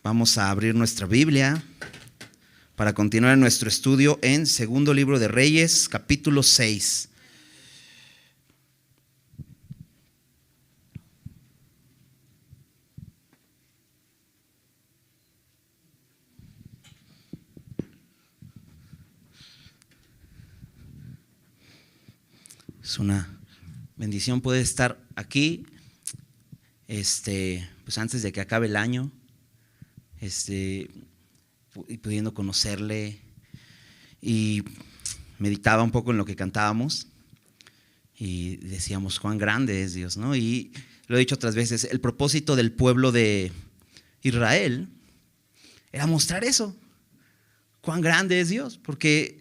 Vamos a abrir nuestra Biblia para continuar nuestro estudio en Segundo Libro de Reyes, capítulo 6. Es una bendición poder estar aquí, pues antes de que acabe el año, y pudiendo conocerle, y meditaba un poco en lo que cantábamos y decíamos cuán grande es Dios, ¿no? Y lo he dicho otras veces, el propósito del pueblo de Israel era mostrar eso, cuán grande es Dios, porque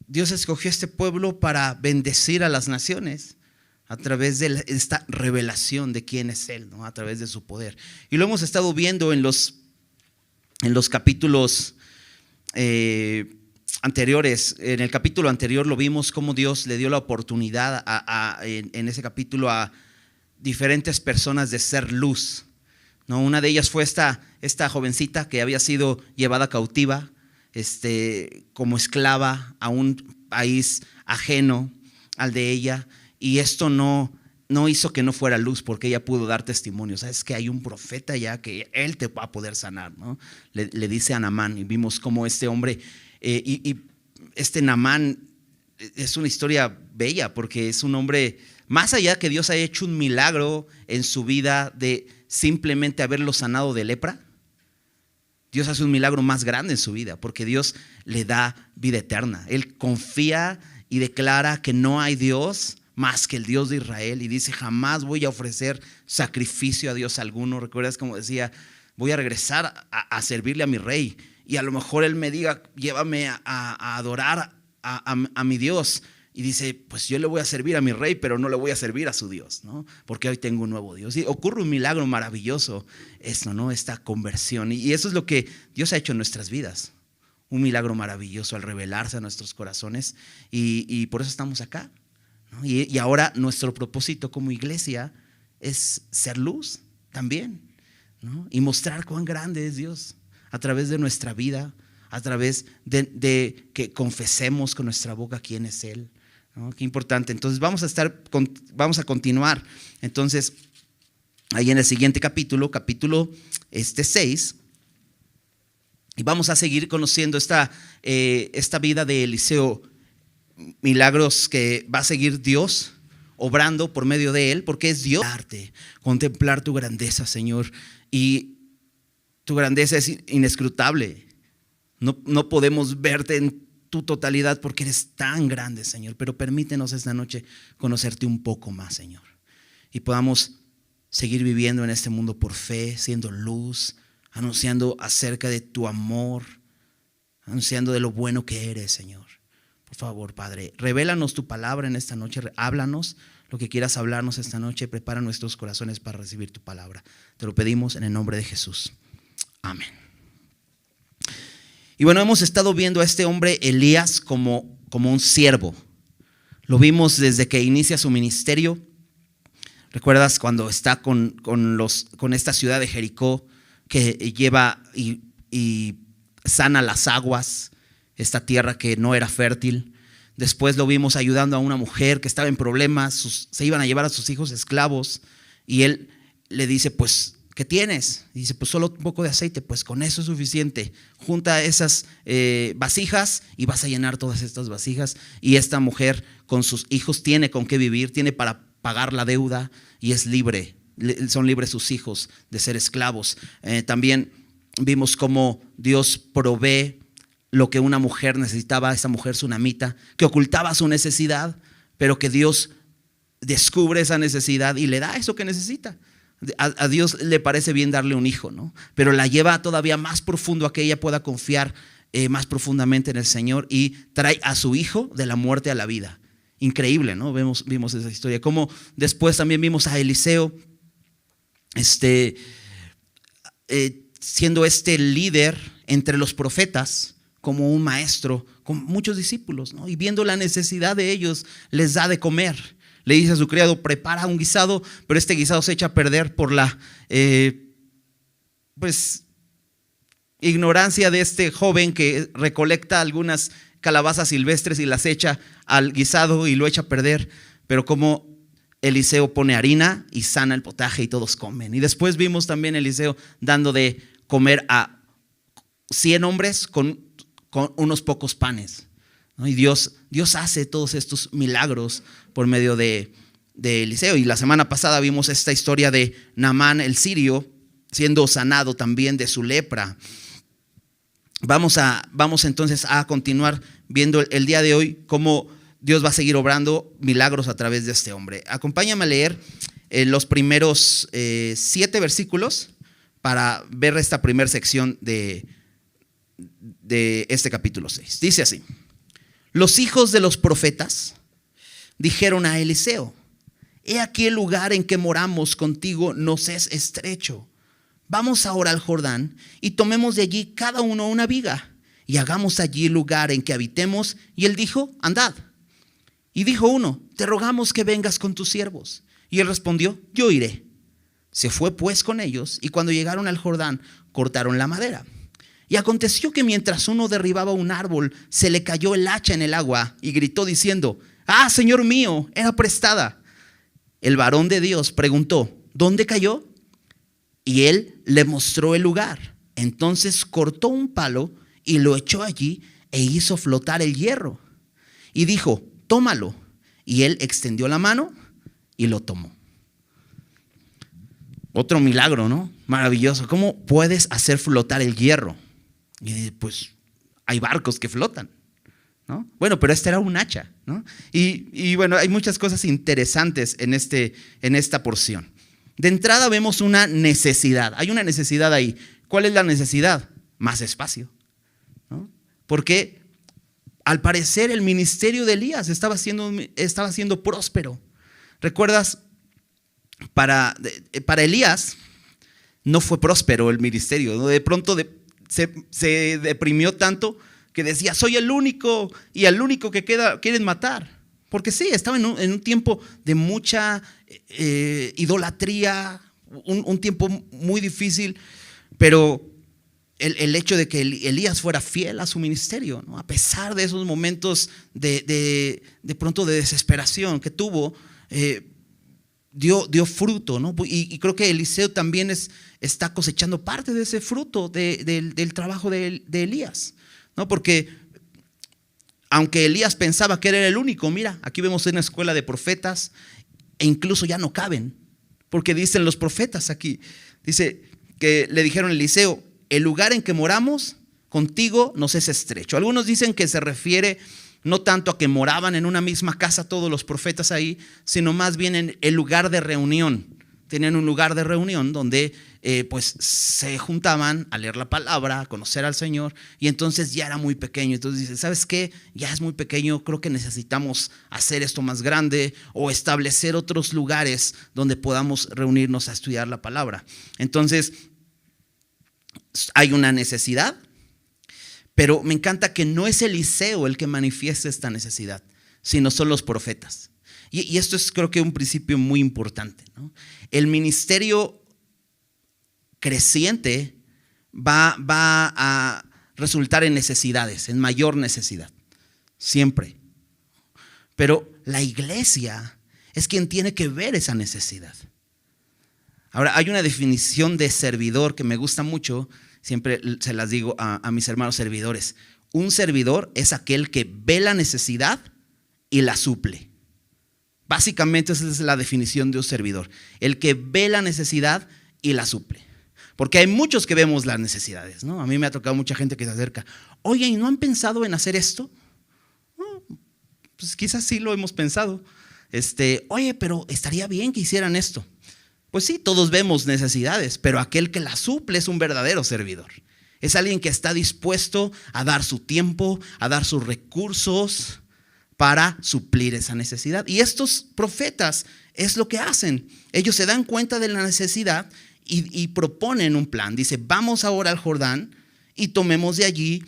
Dios escogió este pueblo para bendecir a las naciones a través de esta revelación de quién es Él, ¿no? A través de su poder. Y lo hemos estado viendo en los capítulos anteriores. En el capítulo anterior lo vimos cómo Dios le dio la oportunidad en ese capítulo a diferentes personas de ser luz, ¿no? Una de ellas fue esta jovencita que había sido llevada cautiva como esclava a un país ajeno al de ella, y esto no hizo que no fuera luz, porque ella pudo dar testimonio. Sabes que hay un profeta ya que él te va a poder sanar, ¿no? Le dice a Naamán, y vimos cómo este hombre y este Naamán es una historia bella, porque es un hombre, más allá que Dios haya hecho un milagro en su vida de simplemente haberlo sanado de lepra, Dios hace un milagro más grande en su vida, porque Dios le da vida eterna. Él confía y declara que no hay Dios más que el Dios de Israel, y dice: jamás voy a ofrecer sacrificio a Dios alguno. ¿Recuerdas cómo decía? Voy a regresar a servirle a mi rey, y a lo mejor él me diga: llévame a adorar a mi Dios. Y dice: pues yo le voy a servir a mi rey, pero no le voy a servir a su Dios, ¿no? Porque hoy tengo un nuevo Dios. Y ocurre un milagro maravilloso, esto, ¿no? Esta conversión. Y eso es lo que Dios ha hecho en nuestras vidas. Un milagro maravilloso al revelarse a nuestros corazones. Y por eso estamos acá, ¿no? Y ahora nuestro propósito como iglesia es ser luz también, ¿no? Y mostrar cuán grande es Dios a través de nuestra vida, a través de que confesemos con nuestra boca quién es Él, ¿no? Qué importante. Entonces vamos a continuar. Entonces, ahí en el siguiente capítulo 6, y vamos a seguir conociendo esta vida de Eliseo, milagros que va a seguir Dios obrando por medio de él, porque es Dios. Contemplar tu grandeza, Señor, y tu grandeza es inescrutable. No podemos verte en tu totalidad porque eres tan grande, Señor, pero permítenos esta noche conocerte un poco más, Señor, y podamos seguir viviendo en este mundo por fe, siendo luz, anunciando acerca de tu amor, anunciando de lo bueno que eres, Señor. Por favor, Padre, revélanos tu palabra en esta noche, háblanos lo que quieras hablarnos esta noche, prepara nuestros corazones para recibir tu palabra. Te lo pedimos en el nombre de Jesús. Amén. Y bueno, hemos estado viendo a este hombre Elías como un siervo. Lo vimos desde que inicia su ministerio. ¿Recuerdas cuando está con esta ciudad de Jericó, que lleva y sana las aguas, esta tierra que no era fértil? Después lo vimos ayudando a una mujer que estaba en problemas, se iban a llevar a sus hijos esclavos, y él le dice: pues, ¿qué tienes? Y dice: pues solo un poco de aceite. Pues con eso es suficiente. Junta esas vasijas y vas a llenar todas estas vasijas. Y esta mujer con sus hijos tiene con qué vivir, tiene para pagar la deuda, y es libre. Son libres sus hijos de ser esclavos. También vimos cómo Dios provee lo que una mujer necesitaba, esa mujer sunamita, que ocultaba su necesidad, pero que Dios descubre esa necesidad y le da eso que necesita. A Dios le parece bien darle un hijo, ¿no? Pero la lleva todavía más profundo a que ella pueda confiar más profundamente en el Señor, y trae a su hijo de la muerte a la vida. Increíble, ¿no? Vimos esa historia. Como después también vimos a Eliseo siendo líder entre los profetas, como un maestro con muchos discípulos, ¿no? Y viendo la necesidad de ellos, les da de comer. Le dice a su criado: prepara un guisado, pero este guisado se echa a perder por ignorancia de este joven que recolecta algunas calabazas silvestres y las echa al guisado y lo echa a perder, pero como Eliseo pone harina y sana el potaje y todos comen. Y después vimos también a Eliseo dando de comer a 100 hombres con unos pocos panes, ¿no? Y Dios hace todos estos milagros por medio de Eliseo. Y la semana pasada vimos esta historia de Naamán el sirio siendo sanado también de su lepra. Vamos entonces a continuar viendo el día de hoy cómo Dios va a seguir obrando milagros a través de este hombre. Acompáñame a leer los primeros 7 versículos para ver esta primera sección de este capítulo 6. Dice así: los hijos de los profetas dijeron a Eliseo: he aquí el lugar en que moramos contigo nos es estrecho. Vamos ahora al Jordán y tomemos de allí cada uno una viga y hagamos allí el lugar en que habitemos. Y él dijo: andad. Y dijo uno: te rogamos que vengas con tus siervos. Y él respondió: yo iré. Se fue pues con ellos, y cuando llegaron al Jordán cortaron la madera. Y aconteció que mientras uno derribaba un árbol, se le cayó el hacha en el agua y gritó diciendo: ah, Señor mío, era prestada. El varón de Dios preguntó: ¿dónde cayó? Y él le mostró el lugar. Entonces cortó un palo y lo echó allí e hizo flotar el hierro. Y dijo: tómalo. Y él extendió la mano y lo tomó. Otro milagro, ¿no? Maravilloso. ¿Cómo puedes hacer flotar el hierro? Y pues hay barcos que flotan, ¿no? Bueno, pero este era un hacha, ¿no? Y bueno, hay muchas cosas interesantes en esta porción. De entrada vemos una necesidad. Hay una necesidad ahí. ¿Cuál es la necesidad? Más espacio, ¿no? Porque al parecer el ministerio de Elías estaba siendo próspero. ¿Recuerdas? Para Elías no fue próspero el ministerio, ¿no? De pronto se deprimió tanto que decía: soy el único, y al único que queda quieren matar. Porque sí, estaba en un tiempo de mucha idolatría, un tiempo muy difícil, pero el hecho de que Elías fuera fiel a su ministerio, ¿no? A pesar de esos momentos de pronto de desesperación que tuvo, dio fruto, ¿no? Y creo que Eliseo también está cosechando parte de ese fruto del trabajo de Elías, ¿no? Porque aunque Elías pensaba que era el único, mira, aquí vemos una escuela de profetas e incluso ya no caben, porque dicen los profetas aquí, dice que le dijeron a Eliseo: el lugar en que moramos contigo nos es estrecho. Algunos dicen que se refiere no tanto a que moraban en una misma casa todos los profetas ahí, sino más bien en el lugar de reunión. Tenían un lugar de reunión donde pues se juntaban a leer la palabra, a conocer al Señor, y entonces ya era muy pequeño. Entonces dicen: ¿sabes qué? Ya es muy pequeño, creo que necesitamos hacer esto más grande o establecer otros lugares donde podamos reunirnos a estudiar la palabra. Entonces hay una necesidad, pero me encanta que no es Eliseo el que manifiesta esta necesidad, sino son los profetas. Y esto es, creo que, un principio muy importante, ¿no? El ministerio creciente va a resultar en necesidades, en mayor necesidad, siempre. Pero la iglesia es quien tiene que ver esa necesidad. Ahora, hay una definición de servidor que me gusta mucho, siempre se las digo a mis hermanos servidores. Un servidor es aquel que ve la necesidad y la suple. Básicamente esa es la definición de un servidor: el que ve la necesidad y la suple. Porque hay muchos que vemos las necesidades, ¿no? A mí me ha tocado mucha gente que se acerca: oye, ¿y no han pensado en hacer esto? Pues quizás sí lo hemos pensado. Oye, pero estaría bien que hicieran esto. Pues sí, todos vemos necesidades, pero aquel que la suple es un verdadero servidor. Es alguien que está dispuesto a dar su tiempo, a dar sus recursos para suplir esa necesidad. Y estos profetas es lo que hacen. Ellos se dan cuenta de la necesidad y proponen un plan. Dice: vamos ahora al Jordán y tomemos de allí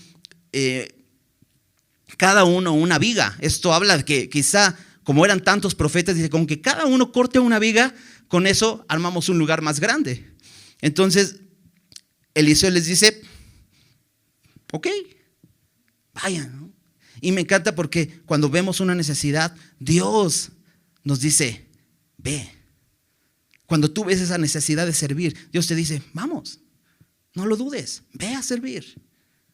cada uno una viga. Esto habla de que quizá, como eran tantos profetas, dice: con que cada uno corte una viga, con eso armamos un lugar más grande. Entonces Eliseo les dice: ok, vayan, ¿no? Y me encanta porque cuando vemos una necesidad, Dios nos dice, ve. Cuando tú ves esa necesidad de servir, Dios te dice, vamos, no lo dudes, ve a servir.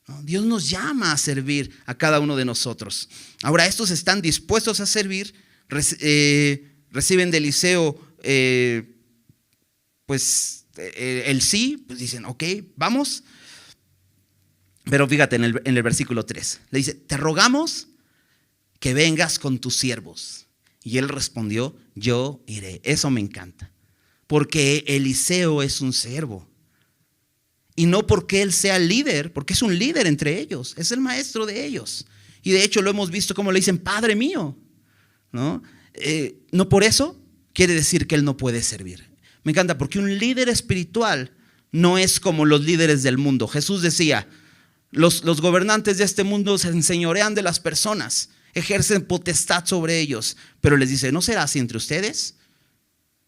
¿No? Dios nos llama a servir a cada uno de nosotros. Ahora, estos están dispuestos a servir, reciben de Eliseo el sí, pues dicen, ok, vamos. Pero fíjate en el versículo 3, le dice, te rogamos que vengas con tus siervos. Y él respondió, yo iré. Eso me encanta, porque Eliseo es un siervo. Y no porque él sea el líder, porque es un líder entre ellos, es el maestro de ellos. Y de hecho lo hemos visto como le dicen, Padre mío, ¿no? No por eso quiere decir que él no puede servir. Me encanta porque un líder espiritual no es como los líderes del mundo. Jesús decía, los gobernantes de este mundo se enseñorean de las personas, ejercen potestad sobre ellos, pero les dice, no será así entre ustedes,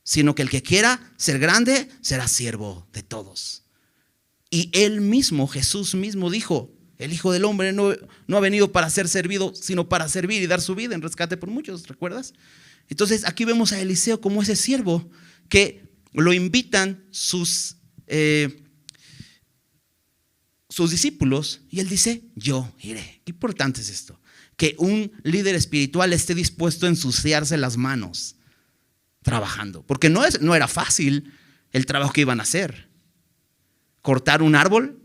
sino que el que quiera ser grande será siervo de todos. Y él mismo, Jesús mismo dijo, el Hijo del Hombre no ha venido para ser servido, sino para servir y dar su vida en rescate por muchos, ¿recuerdas? Entonces aquí vemos a Eliseo como ese siervo que lo invitan sus discípulos y él dice, yo iré. Qué importante es esto, que un líder espiritual esté dispuesto a ensuciarse las manos trabajando, porque no era fácil el trabajo que iban a hacer. Cortar un árbol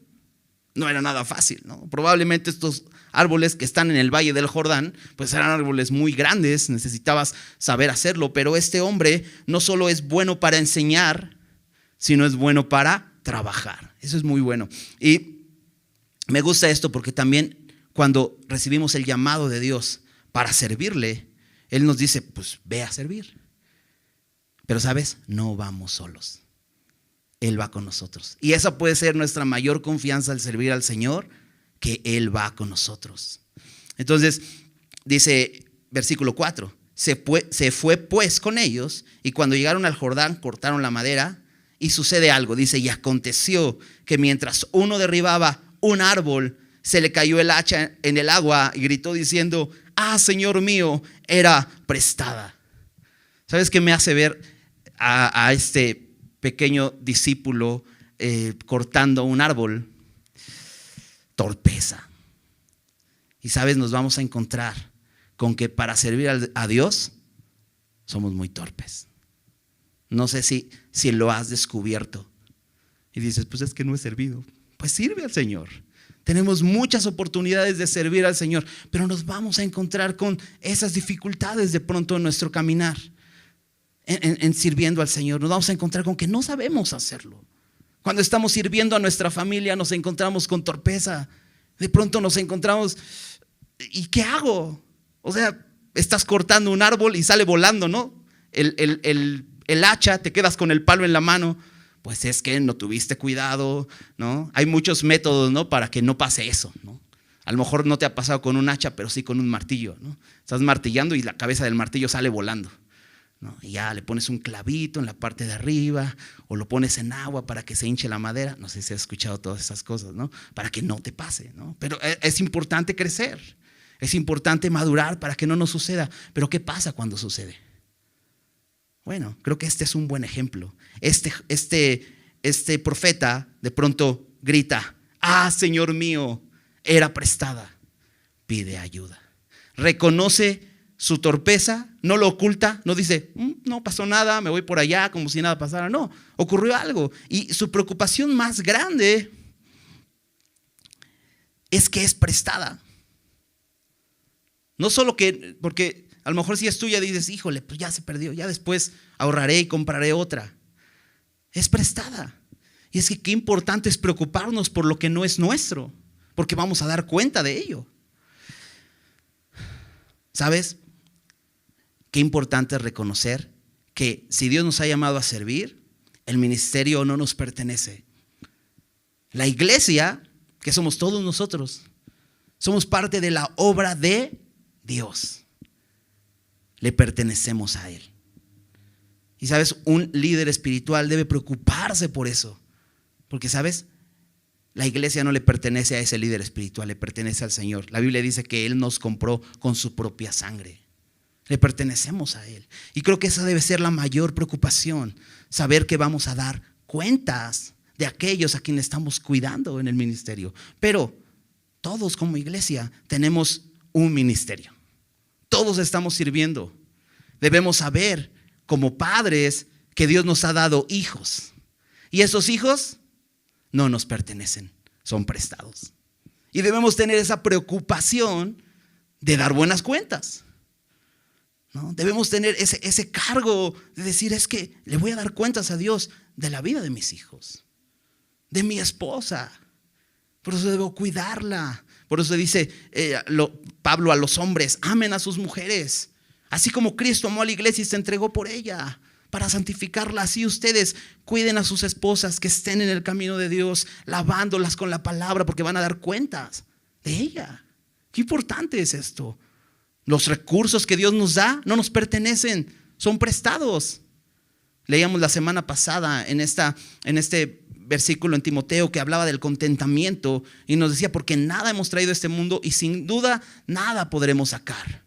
no era nada fácil, ¿no? Probablemente estos árboles que están en el Valle del Jordán, pues eran árboles muy grandes, necesitabas saber hacerlo, pero este hombre no solo es bueno para enseñar, sino es bueno para trabajar. Eso es muy bueno. Y me gusta esto porque también cuando recibimos el llamado de Dios para servirle, Él nos dice, pues ve a servir. Pero ¿sabes? No vamos solos. Él va con nosotros. Y esa puede ser nuestra mayor confianza al servir al Señor, que Él va con nosotros. Entonces, dice versículo 4, se fue pues con ellos y cuando llegaron al Jordán cortaron la madera y sucede algo. Dice, y aconteció que mientras uno derribaba un árbol, se le cayó el hacha en el agua y gritó diciendo, ah, Señor mío, era prestada. ¿Sabes qué me hace ver a este pequeño discípulo cortando un árbol? Torpeza. Y sabes, nos vamos a encontrar con que para servir a Dios somos muy torpes. No sé si lo has descubierto y dices, pues es que no he servido. Pues sirve al Señor. Tenemos muchas oportunidades de servir al Señor, pero nos vamos a encontrar con esas dificultades de pronto en nuestro caminar. En sirviendo al Señor nos vamos a encontrar con que no sabemos hacerlo. Cuando estamos sirviendo a nuestra familia nos encontramos con torpeza. De pronto nos encontramos, ¿y qué hago? O sea, estás cortando un árbol y sale volando, ¿no? El hacha, te quedas con el palo en la mano. Pues es que no tuviste cuidado, ¿no? Hay muchos métodos, ¿no? Para que no pase eso, ¿no? A lo mejor no te ha pasado con un hacha, pero sí con un martillo, ¿no? Estás martillando y la cabeza del martillo sale volando, ¿no? Y ya le pones un clavito en la parte de arriba o lo pones en agua para que se hinche la madera. No sé si has escuchado todas esas cosas, ¿no? Para que no te pase, ¿no? Pero es importante crecer, es importante madurar para que no nos suceda. Pero ¿qué pasa cuando sucede? Bueno, creo que este es un buen ejemplo. Este profeta de pronto grita, ah, Señor mío, era prestada, pide ayuda. Reconoce su torpeza, no lo oculta, no dice, no pasó nada, me voy por allá como si nada pasara. No, ocurrió algo. Y su preocupación más grande es que es prestada. No solo que, porque a lo mejor si es tuya dices, híjole, pues ya se perdió, ya después ahorraré y compraré otra. Es prestada. Y es que qué importante es preocuparnos por lo que no es nuestro, porque vamos a dar cuenta de ello. ¿Sabes? Qué importante es reconocer que si Dios nos ha llamado a servir, el ministerio no nos pertenece. La iglesia, que somos todos nosotros, somos parte de la obra de Dios. Le pertenecemos a Él. Y sabes, un líder espiritual debe preocuparse por eso. Porque sabes, La iglesia no le pertenece a ese líder espiritual, le pertenece al Señor. La Biblia dice que Él nos compró con su propia sangre. Le pertenecemos a Él. Y creo que esa debe ser la mayor preocupación, saber que vamos a dar cuentas de aquellos a quienes estamos cuidando en el ministerio. Pero todos como iglesia tenemos un ministerio. Todos estamos sirviendo. Debemos saber como padres que Dios nos ha dado hijos. Y esos hijos no nos pertenecen, son prestados. Y debemos tener esa preocupación de dar buenas cuentas, ¿no? Debemos tener ese cargo de decir, es que le voy a dar cuentas a Dios de la vida de mis hijos, de mi esposa. Por eso debo cuidarla. Por eso dice Pablo a los hombres, amen a sus mujeres, así como Cristo amó a la iglesia y se entregó por ella, para santificarla. Así ustedes cuiden a sus esposas, que estén en el camino de Dios, lavándolas con la palabra, porque van a dar cuentas de ella. Qué importante es esto. Los recursos que Dios nos da no nos pertenecen, son prestados. Leíamos la semana pasada en este versículo en Timoteo que hablaba del contentamiento y nos decía, porque nada hemos traído a este mundo y sin duda nada podremos sacar.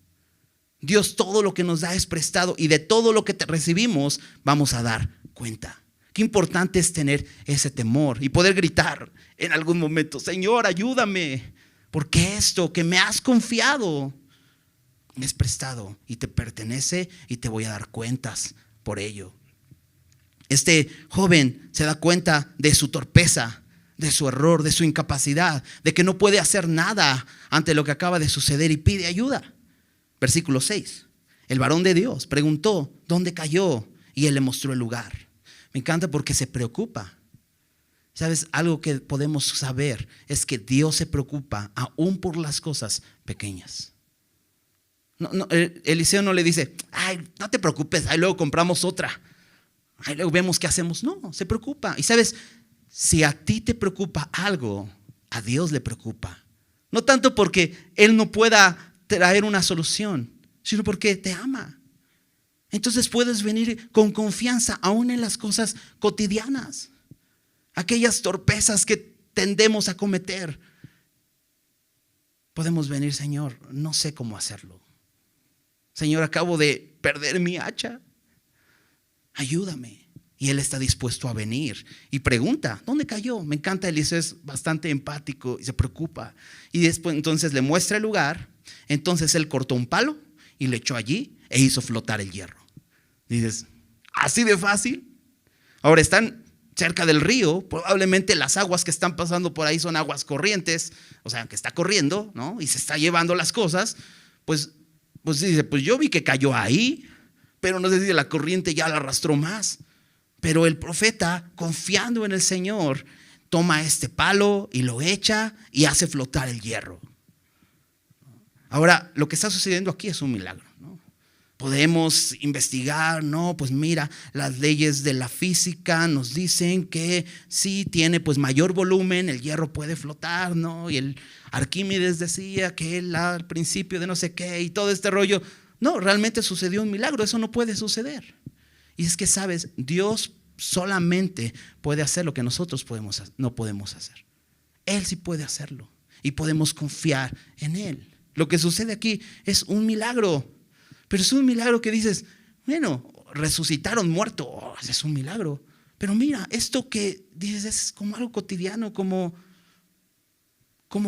Dios todo lo que nos da es prestado y de todo lo que recibimos vamos a dar cuenta. Qué importante es tener ese temor y poder gritar en algún momento, Señor, ayúdame, porque esto que me has confiado es prestado y te pertenece y te voy a dar cuentas por ello. Este joven se da cuenta de su torpeza, de su error, de su incapacidad, de que no puede hacer nada ante lo que acaba de suceder y pide ayuda. Versículo 6. El varón de Dios preguntó dónde cayó y él le mostró el lugar. Me encanta porque se preocupa. ¿Sabes? Algo que podemos saber es que Dios se preocupa aún por las cosas pequeñas. Eliseo no le dice, ay, no te preocupes, ahí luego compramos otra. Ahí luego vemos qué hacemos. No, se preocupa. Y sabes, si a ti te preocupa algo, a Dios le preocupa. No tanto porque Él no pueda traer una solución, sino porque te ama. Entonces puedes venir con confianza aún en las cosas cotidianas, aquellas torpezas que tendemos a cometer. Podemos venir, Señor, no sé cómo hacerlo. Señor, acabo de perder mi hacha, ayúdame. Y Él está dispuesto a venir y pregunta, ¿dónde cayó? Me encanta, Eliseo es bastante empático y se preocupa. Y después entonces le muestra el lugar. Entonces él cortó un palo y le echó allí e hizo flotar el hierro. Dices, ¿así de fácil? Ahora están cerca del río, probablemente las aguas que están pasando por ahí son aguas corrientes, o sea, que está corriendo, ¿no? Y se está llevando las cosas. Pues dice, pues yo vi que cayó ahí, pero no sé si la corriente ya la arrastró más. Pero el profeta, confiando en el Señor, toma este palo y lo echa y hace flotar el hierro. Ahora, lo que está sucediendo aquí es un milagro, ¿no? Podemos investigar, no, pues mira, las leyes de la física nos dicen que si tiene pues mayor volumen, el hierro puede flotar, ¿no? Y el Arquímedes decía que él al principio de no sé qué y todo este rollo. No, realmente sucedió un milagro, eso no puede suceder. Y es que, sabes, Dios solamente puede hacer lo que nosotros no podemos hacer. Él sí puede hacerlo y podemos confiar en Él. Lo que sucede aquí es un milagro, pero es un milagro que dices, bueno, resucitaron muertos, es un milagro. Pero mira, esto que dices es como algo cotidiano, como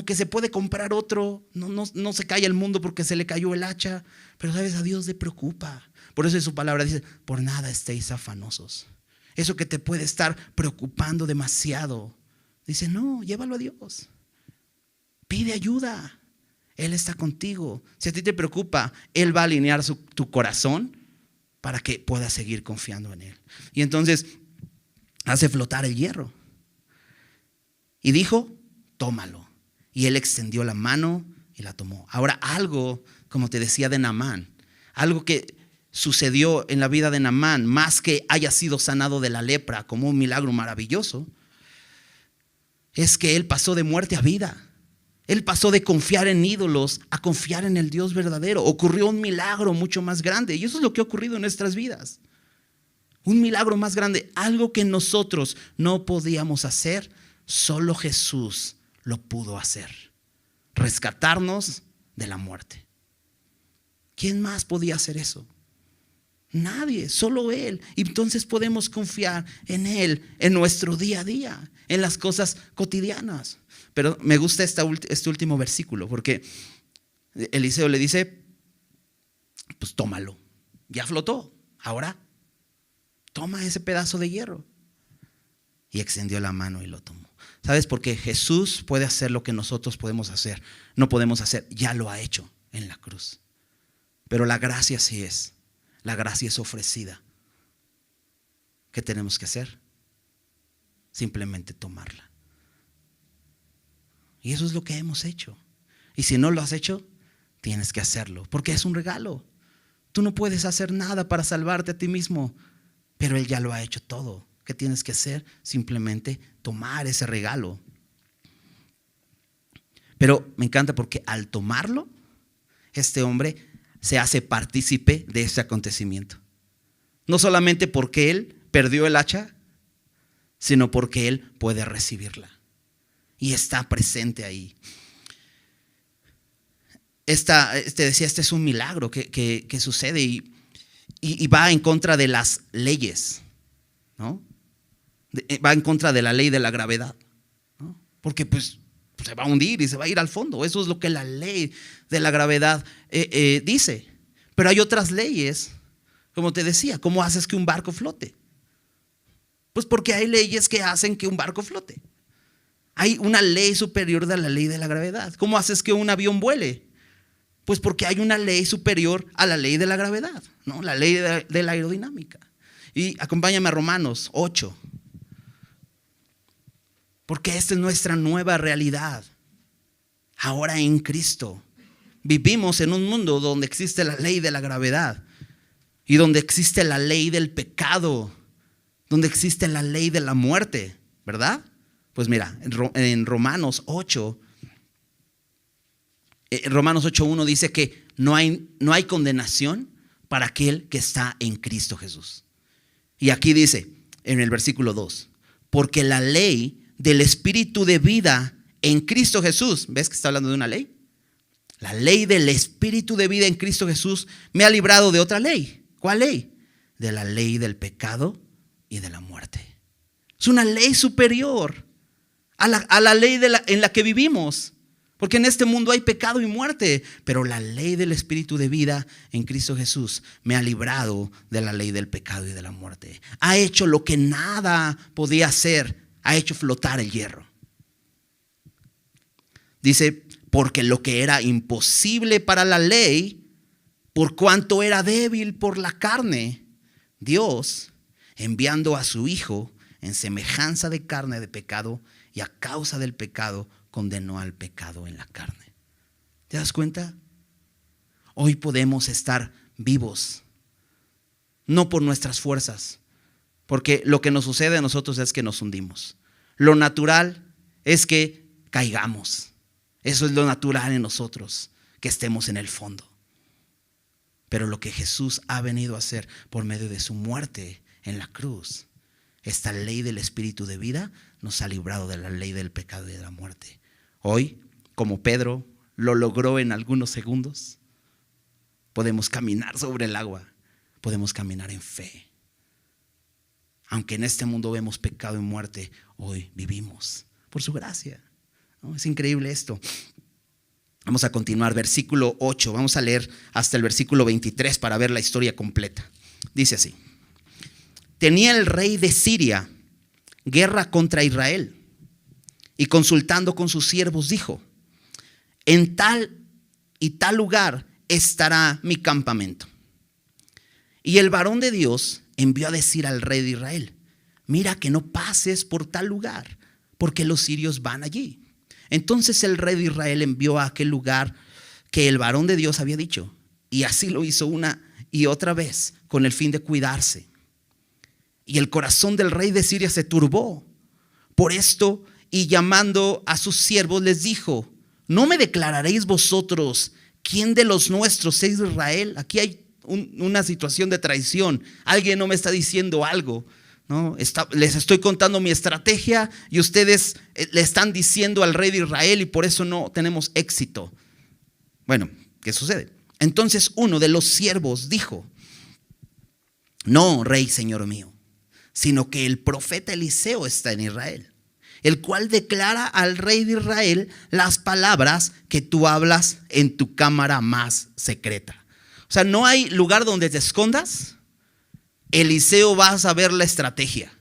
que se puede comprar otro, no se cae el mundo porque se le cayó el hacha, pero sabes, a Dios le preocupa. Por eso en su palabra dice, por nada estéis afanosos. Eso que te puede estar preocupando demasiado, dice, no, llévalo a Dios. Pide ayuda. Él está contigo. Si a ti te preocupa, Él va a alinear tu corazón para que puedas seguir confiando en Él. Y entonces hace flotar el hierro. Y dijo, tómalo. Y él extendió la mano y la tomó. Ahora algo, como te decía de Naamán, algo que sucedió en la vida de Naamán, más que haya sido sanado de la lepra como un milagro maravilloso, es que él pasó de muerte a vida. Él pasó de confiar en ídolos a confiar en el Dios verdadero. Ocurrió un milagro mucho más grande. Y eso es lo que ha ocurrido en nuestras vidas. Un milagro más grande. Algo que nosotros no podíamos hacer, Solo Jesús lo pudo hacer. Rescatarnos de la muerte. ¿Quién más podía hacer eso? Nadie, solo Él. Y entonces podemos confiar en Él, en nuestro día a día, en las cosas cotidianas. Pero me gusta este último versículo, porque Eliseo le dice, pues tómalo. Ya flotó, ahora toma ese pedazo de hierro. Y extendió la mano y lo tomó. ¿Sabes? Porque Jesús puede hacer lo que nosotros podemos hacer. No podemos hacer, ya lo ha hecho en la cruz. Pero la gracia sí es. La gracia es ofrecida. ¿Qué tenemos que hacer? Simplemente tomarla. Y eso es lo que hemos hecho. Y si no lo has hecho, tienes que hacerlo, porque es un regalo. Tú no puedes hacer nada para salvarte a ti mismo, pero Él ya lo ha hecho todo. ¿Qué tienes que hacer? Simplemente tomar ese regalo. Pero me encanta porque al tomarlo, este hombre se hace partícipe de ese acontecimiento. No solamente porque él perdió el hacha, sino porque él puede recibirla. Y está presente ahí. Este es un milagro que sucede y va en contra de las leyes, ¿no? Va en contra de la ley de la gravedad, ¿no? Porque pues se va a hundir y se va a ir al fondo. Eso es lo que la ley de la gravedad dice. Pero hay otras leyes, como te decía. ¿Cómo haces que un barco flote? Pues porque hay leyes que hacen que un barco flote. Hay una ley superior de la ley de la gravedad. ¿Cómo haces que un avión vuele? Pues porque hay una ley superior a la ley de la gravedad, ¿no? La ley de la aerodinámica. Y acompáñame a Romanos 8. Porque esta es nuestra nueva realidad. Ahora en Cristo. Vivimos en un mundo donde existe la ley de la gravedad. Y donde existe la ley del pecado. Donde existe la ley de la muerte. ¿Verdad? Pues mira, en Romanos 8. Romanos 8:1 dice que no hay condenación para aquel que está en Cristo Jesús. Y aquí dice en el versículo 2. Porque la ley del Espíritu de vida en Cristo Jesús. ¿Ves que está hablando de una ley? La ley del Espíritu de vida en Cristo Jesús me ha librado de otra ley. ¿Cuál ley? De la ley del pecado y de la muerte. Es una ley superior a la ley en la que vivimos. Porque en este mundo hay pecado y muerte. Pero la ley del Espíritu de vida en Cristo Jesús me ha librado de la ley del pecado y de la muerte. Ha hecho lo que nada podía hacer. Ha hecho flotar el hierro. Dice, porque lo que era imposible para la ley, por cuanto era débil por la carne, Dios, enviando a su Hijo en semejanza de carne de pecado, y a causa del pecado, condenó al pecado en la carne. ¿Te das cuenta? Hoy podemos estar vivos, no por nuestras fuerzas, porque lo que nos sucede a nosotros es que nos hundimos. Lo natural es que caigamos. Eso es lo natural en nosotros, que estemos en el fondo. Pero lo que Jesús ha venido a hacer por medio de su muerte en la cruz, esta ley del Espíritu de vida nos ha librado de la ley del pecado y de la muerte. Hoy, como Pedro lo logró en algunos segundos, podemos caminar sobre el agua, podemos caminar en fe. Aunque en este mundo vemos pecado y muerte, hoy vivimos por su gracia, ¿no? Es increíble esto. Vamos a continuar, versículo 8. Vamos a leer hasta el versículo 23 para ver la historia completa. Dice así: tenía el rey de Siria guerra contra Israel, y consultando con sus siervos dijo: en tal y tal lugar estará mi campamento. Y el varón de Dios envió a decir al rey de Israel: mira que no pases por tal lugar, porque los sirios van allí. Entonces el rey de Israel envió a aquel lugar que el varón de Dios había dicho, y así lo hizo una y otra vez con el fin de cuidarse. Y el corazón del rey de Siria se turbó por esto, y llamando a sus siervos les dijo: ¿no me declararéis vosotros quién de los nuestros es Israel? Aquí hay una situación de traición. Alguien no me está diciendo algo, ¿no? Les estoy contando mi estrategia y ustedes le están diciendo al rey de Israel y por eso no tenemos éxito. Bueno, ¿qué sucede? Entonces uno de los siervos dijo: no, rey, señor mío, sino que el profeta Eliseo está en Israel, el cual declara al rey de Israel las palabras que tú hablas en tu cámara más secreta. O sea, no hay lugar donde te escondas. Eliseo va a saber la estrategia.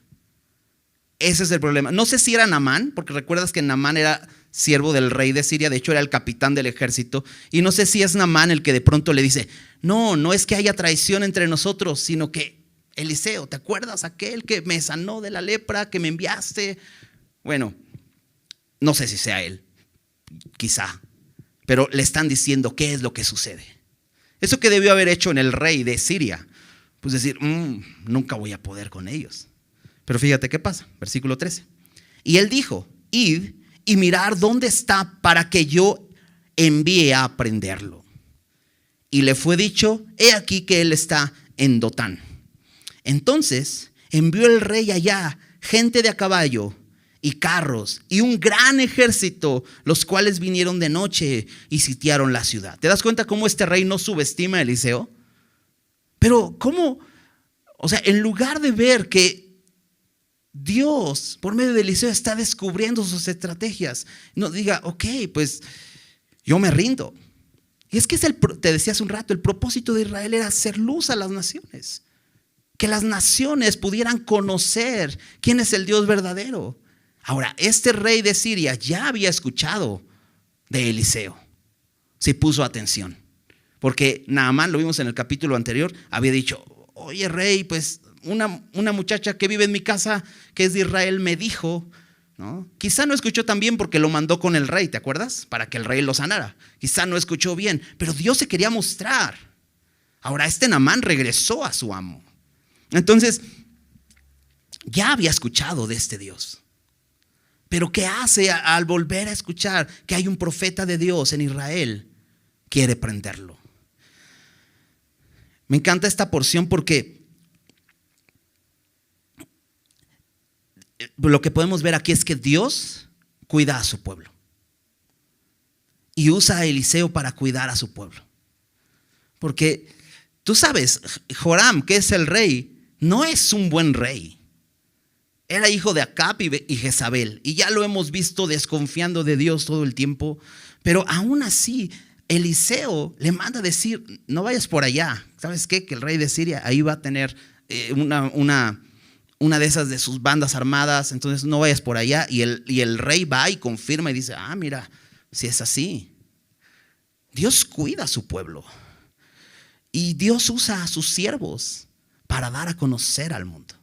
Ese es el problema. No sé si era Naamán, porque recuerdas que Naamán era siervo del rey de Siria, de hecho era el capitán del ejército, y no sé si es Naamán el que de pronto le dice: no es que haya traición entre nosotros, sino que Eliseo, ¿te acuerdas aquel que me sanó de la lepra, que me enviaste? Bueno, no sé si sea él, quizá, pero le están diciendo qué es lo que sucede. Eso que debió haber hecho en el rey de Siria, pues decir, nunca voy a poder con ellos. Pero fíjate qué pasa, versículo 13. Y él dijo: id y mirar dónde está para que yo envíe a prenderlo. Y le fue dicho: he aquí que él está en Dotán. Entonces envió el rey allá gente de a caballo y carros y un gran ejército, los cuales vinieron de noche y sitiaron la ciudad. ¿Te das cuenta cómo este rey no subestima a Eliseo? Pero ¿cómo? O sea, en lugar de ver que Dios, por medio de Eliseo, está descubriendo sus estrategias, no diga: ok, pues yo me rindo. Y es que te decía hace un rato, el propósito de Israel era hacer luz a las naciones. Que las naciones pudieran conocer quién es el Dios verdadero. Ahora, este rey de Siria ya había escuchado de Eliseo. Se puso atención. Porque Naamán, lo vimos en el capítulo anterior, había dicho: oye rey, pues una muchacha que vive en mi casa, que es de Israel, me dijo, ¿no? Quizá no escuchó tan bien porque lo mandó con el rey, ¿te acuerdas? Para que el rey lo sanara. Quizá no escuchó bien, pero Dios se quería mostrar. Ahora este Naamán regresó a su amo. Entonces, ya había escuchado de este Dios. Pero ¿qué hace al volver a escuchar que hay un profeta de Dios en Israel? Quiere prenderlo. Me encanta esta porción porque lo que podemos ver aquí es que Dios cuida a su pueblo. Y usa a Eliseo para cuidar a su pueblo. Porque tú sabes, Joram, que es el rey, no es un buen rey. Era hijo de Acab y Jezabel. Y ya lo hemos visto desconfiando de Dios todo el tiempo. Pero aún así, Eliseo le manda a decir: no vayas por allá. ¿Sabes qué? Que el rey de Siria ahí va a tener una de esas de sus bandas armadas. Entonces no vayas por allá. Y el rey va y confirma y dice: mira, si es así. Dios cuida a su pueblo. Y Dios usa a sus siervos para dar a conocer al mundo.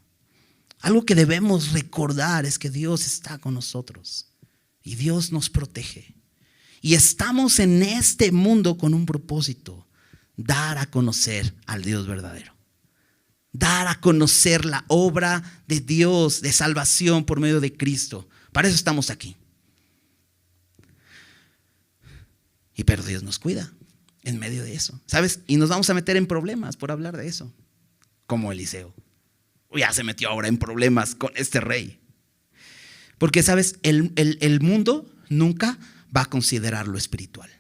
Algo que debemos recordar es que Dios está con nosotros y Dios nos protege. Y estamos en este mundo con un propósito: dar a conocer al Dios verdadero. Dar a conocer la obra de Dios de salvación por medio de Cristo. Para eso estamos aquí. Pero Dios nos cuida en medio de eso, ¿sabes? Y nos vamos a meter en problemas por hablar de eso. Como Eliseo. Ya se metió ahora en problemas con este rey. Porque, ¿sabes? El mundo nunca va a considerar lo espiritual.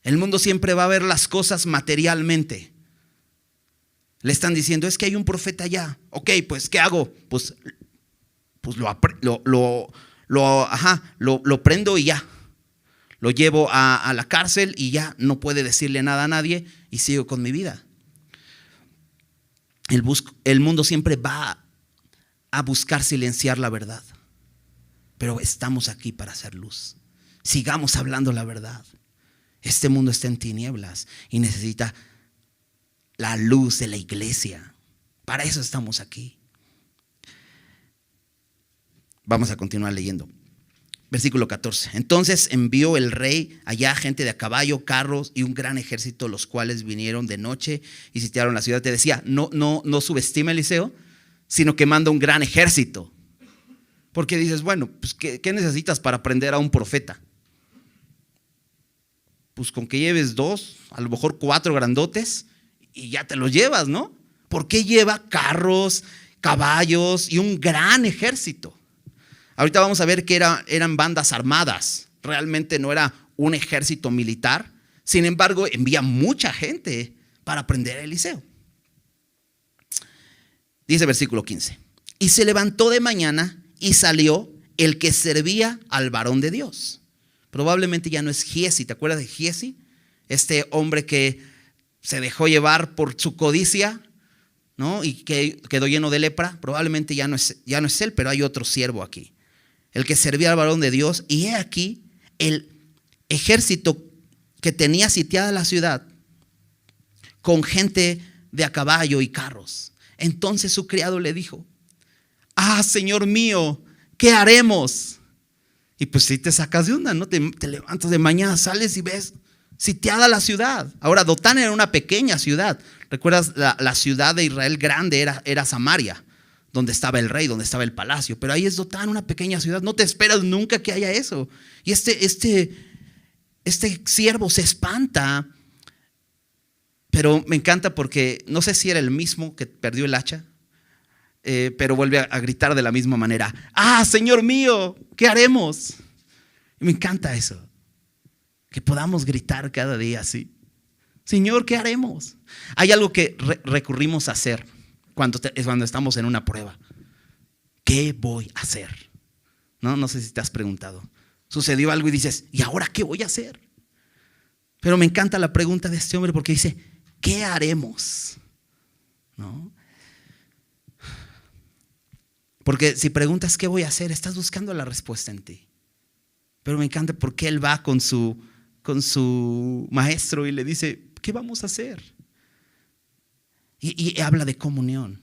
El mundo siempre va a ver las cosas materialmente. Le están diciendo: es que hay un profeta allá. Ok, pues ¿qué hago? Pues lo prendo y ya. Lo llevo a la cárcel y ya no puede decirle nada a nadie y sigo con mi vida. El mundo siempre va a buscar silenciar la verdad. Pero estamos aquí para hacer luz. Sigamos hablando la verdad. Este mundo está en tinieblas y necesita la luz de la iglesia. Para eso estamos aquí. Vamos a continuar leyendo. Versículo 14. Entonces envió el rey allá gente de a caballo, carros y un gran ejército, los cuales vinieron de noche y sitiaron la ciudad. Te decía, no subestima a Eliseo, sino que manda un gran ejército. Porque dices, bueno, pues ¿qué necesitas para prender a un profeta? Pues con que lleves 2, a lo mejor 4 grandotes y ya te los llevas, ¿no? ¿Por qué lleva carros, caballos y un gran ejército. Ahorita vamos a ver que eran bandas armadas. Realmente no era un ejército militar. Sin embargo, envía mucha gente para prender a Eliseo. Dice versículo 15. Y se levantó de mañana y salió el que servía al varón de Dios. Probablemente ya no es Giezi. ¿Te acuerdas de Giezi? Este hombre que se dejó llevar por su codicia, ¿no? Y que quedó lleno de lepra. Probablemente ya no es él, pero hay otro siervo aquí. El que servía al varón de Dios. Y he aquí el ejército que tenía sitiada la ciudad con gente de a caballo y carros. Entonces su criado le dijo: Señor mío, ¿qué haremos? Y pues si te sacas de onda, ¿no? Te levantas de mañana, sales y ves sitiada la ciudad. Ahora, Dotán era una pequeña ciudad. ¿Recuerdas? La ciudad de Israel grande era Samaria, donde estaba el rey, donde estaba el palacio. Pero ahí es Dotán, una pequeña ciudad. No te esperas nunca que haya eso. Y este siervo se espanta. Pero me encanta porque no sé si era el mismo que perdió el hacha, pero vuelve a gritar de la misma manera: Señor mío, ¿qué haremos? Y me encanta eso, que podamos gritar cada día así: Señor, ¿qué haremos? Hay algo que recurrimos a hacer cuando estamos en una prueba. ¿Qué voy a hacer? No sé si te has preguntado. Sucedió algo y dices: ¿y ahora qué voy a hacer? Pero me encanta la pregunta de este hombre porque dice: ¿qué haremos? ¿No? Porque si preguntas ¿qué voy a hacer?, estás buscando la respuesta en ti. Pero me encanta porque él va con su maestro y le dice: ¿qué vamos a hacer? Y habla de comunión.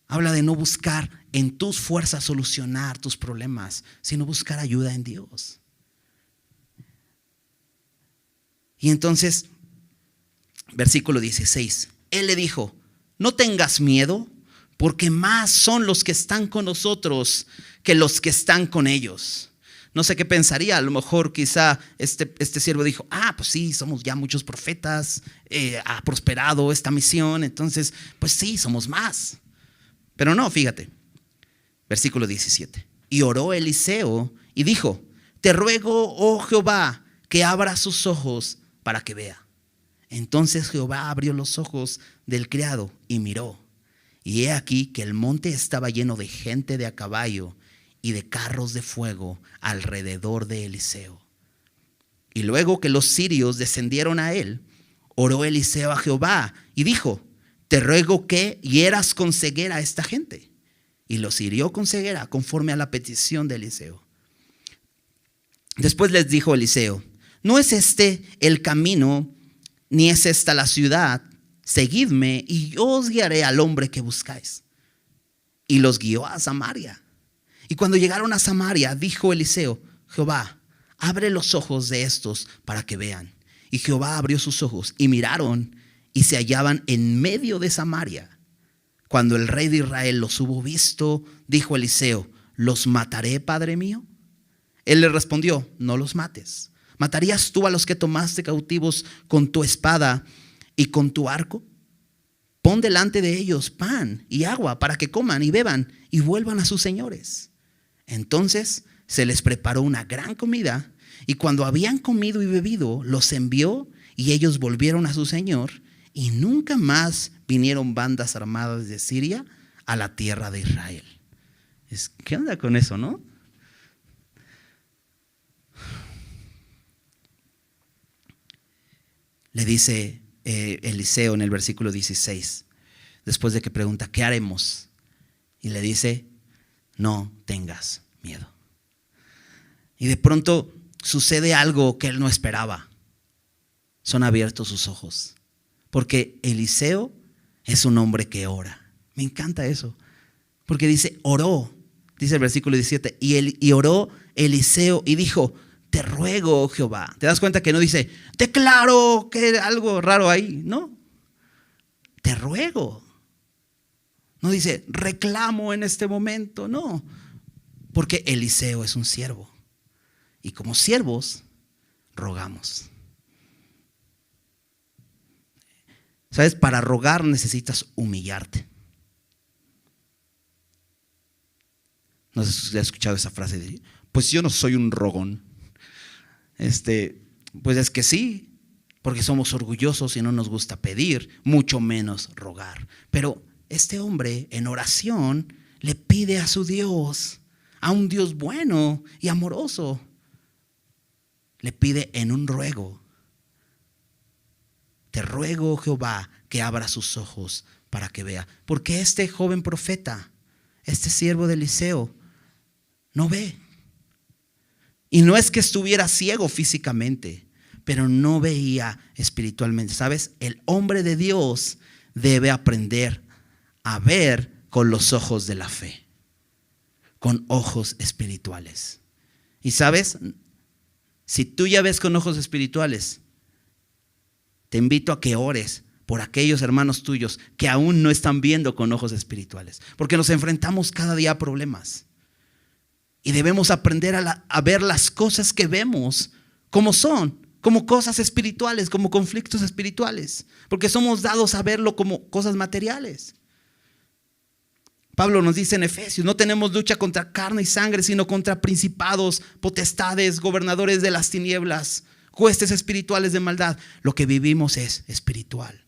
Habla de no buscar en tus fuerzas solucionar tus problemas, sino buscar ayuda en Dios. Y entonces, versículo 16, él le dijo: no tengas miedo, porque más son los que están con nosotros que los que están con ellos. No sé qué pensaría, a lo mejor quizá este siervo dijo: pues sí, somos ya muchos profetas, ha prosperado esta misión, entonces pues sí, somos más. Pero no, fíjate, versículo 17, y oró Eliseo y dijo: te ruego, oh Jehová, que abra sus ojos para que vea. Entonces Jehová abrió los ojos del criado y miró, y he aquí que el monte estaba lleno de gente de a caballo y de carros de fuego alrededor de Eliseo. Y luego que los sirios descendieron a él, oró Eliseo a Jehová y dijo: te ruego que hieras con ceguera a esta gente. Y los hirió con ceguera conforme a la petición de Eliseo. Después les dijo Eliseo: no es este el camino, ni es esta la ciudad. Seguidme y yo os guiaré al hombre que buscáis. Y los guió a Samaria. Y cuando llegaron a Samaria, dijo Eliseo: Jehová, abre los ojos de estos para que vean. Y Jehová abrió sus ojos y miraron, y se hallaban en medio de Samaria. Cuando el rey de Israel los hubo visto, dijo Eliseo: ¿los mataré, padre mío? Él le respondió: no los mates. ¿Matarías tú a los que tomaste cautivos con tu espada y con tu arco? Pon delante de ellos pan y agua para que coman y beban y vuelvan a sus señores. Entonces se les preparó una gran comida, y cuando habían comido y bebido, los envió, y ellos volvieron a su señor, y nunca más vinieron bandas armadas de Siria a la tierra de Israel. ¿Qué onda con eso, no? Le dice Eliseo en el versículo 16, después de que pregunta: ¿qué haremos? Y le dice: no tengas miedo. Y de pronto sucede algo que él no esperaba. Son abiertos sus ojos, porque Eliseo es un hombre que ora. Me encanta eso, porque dice: oró, dice el versículo 17, y oró Eliseo y dijo: te ruego, oh Jehová. ¿Te das cuenta que no dice: declaro que algo raro ahí? No, te ruego. No dice: reclamo en este momento. No, porque Eliseo es un siervo, y como siervos rogamos. ¿Sabes? Para rogar necesitas humillarte. No sé si has escuchado esa frase de, pues yo no soy un rogón. Pues es que sí, porque somos orgullosos y no nos gusta pedir, mucho menos rogar. Pero este hombre en oración le pide a su Dios, a un Dios bueno y amoroso. Le pide en un ruego: te ruego, Jehová, que abra sus ojos para que vea. Porque este joven profeta, este siervo de Eliseo, no ve. Y no es que estuviera ciego físicamente, pero no veía espiritualmente. ¿Sabes? El hombre de Dios debe aprender a ver con los ojos de la fe, con ojos espirituales. Y ¿sabes? Si tú ya ves con ojos espirituales, te invito a que ores por aquellos hermanos tuyos que aún no están viendo con ojos espirituales, porque nos enfrentamos cada día a problemas y debemos aprender a ver las cosas que vemos como son, como cosas espirituales, como conflictos espirituales, porque somos dados a verlo como cosas materiales. Pablo nos dice en Efesios: no tenemos lucha contra carne y sangre, sino contra principados, potestades, gobernadores de las tinieblas, huestes espirituales de maldad. Lo que vivimos es espiritual,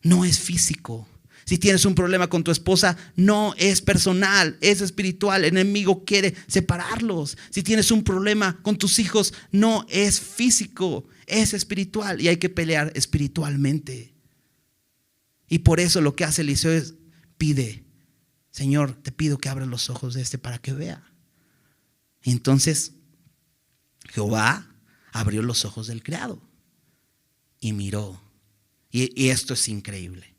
no es físico. Si tienes un problema con tu esposa, no es personal, es espiritual. El enemigo quiere separarlos. Si tienes un problema con tus hijos, no es físico, es espiritual, y hay que pelear espiritualmente. Y por eso lo que hace Eliseo es pide: Señor, te pido que abras los ojos de para que vea. Entonces Jehová abrió los ojos del criado y miró. Y esto es increíble.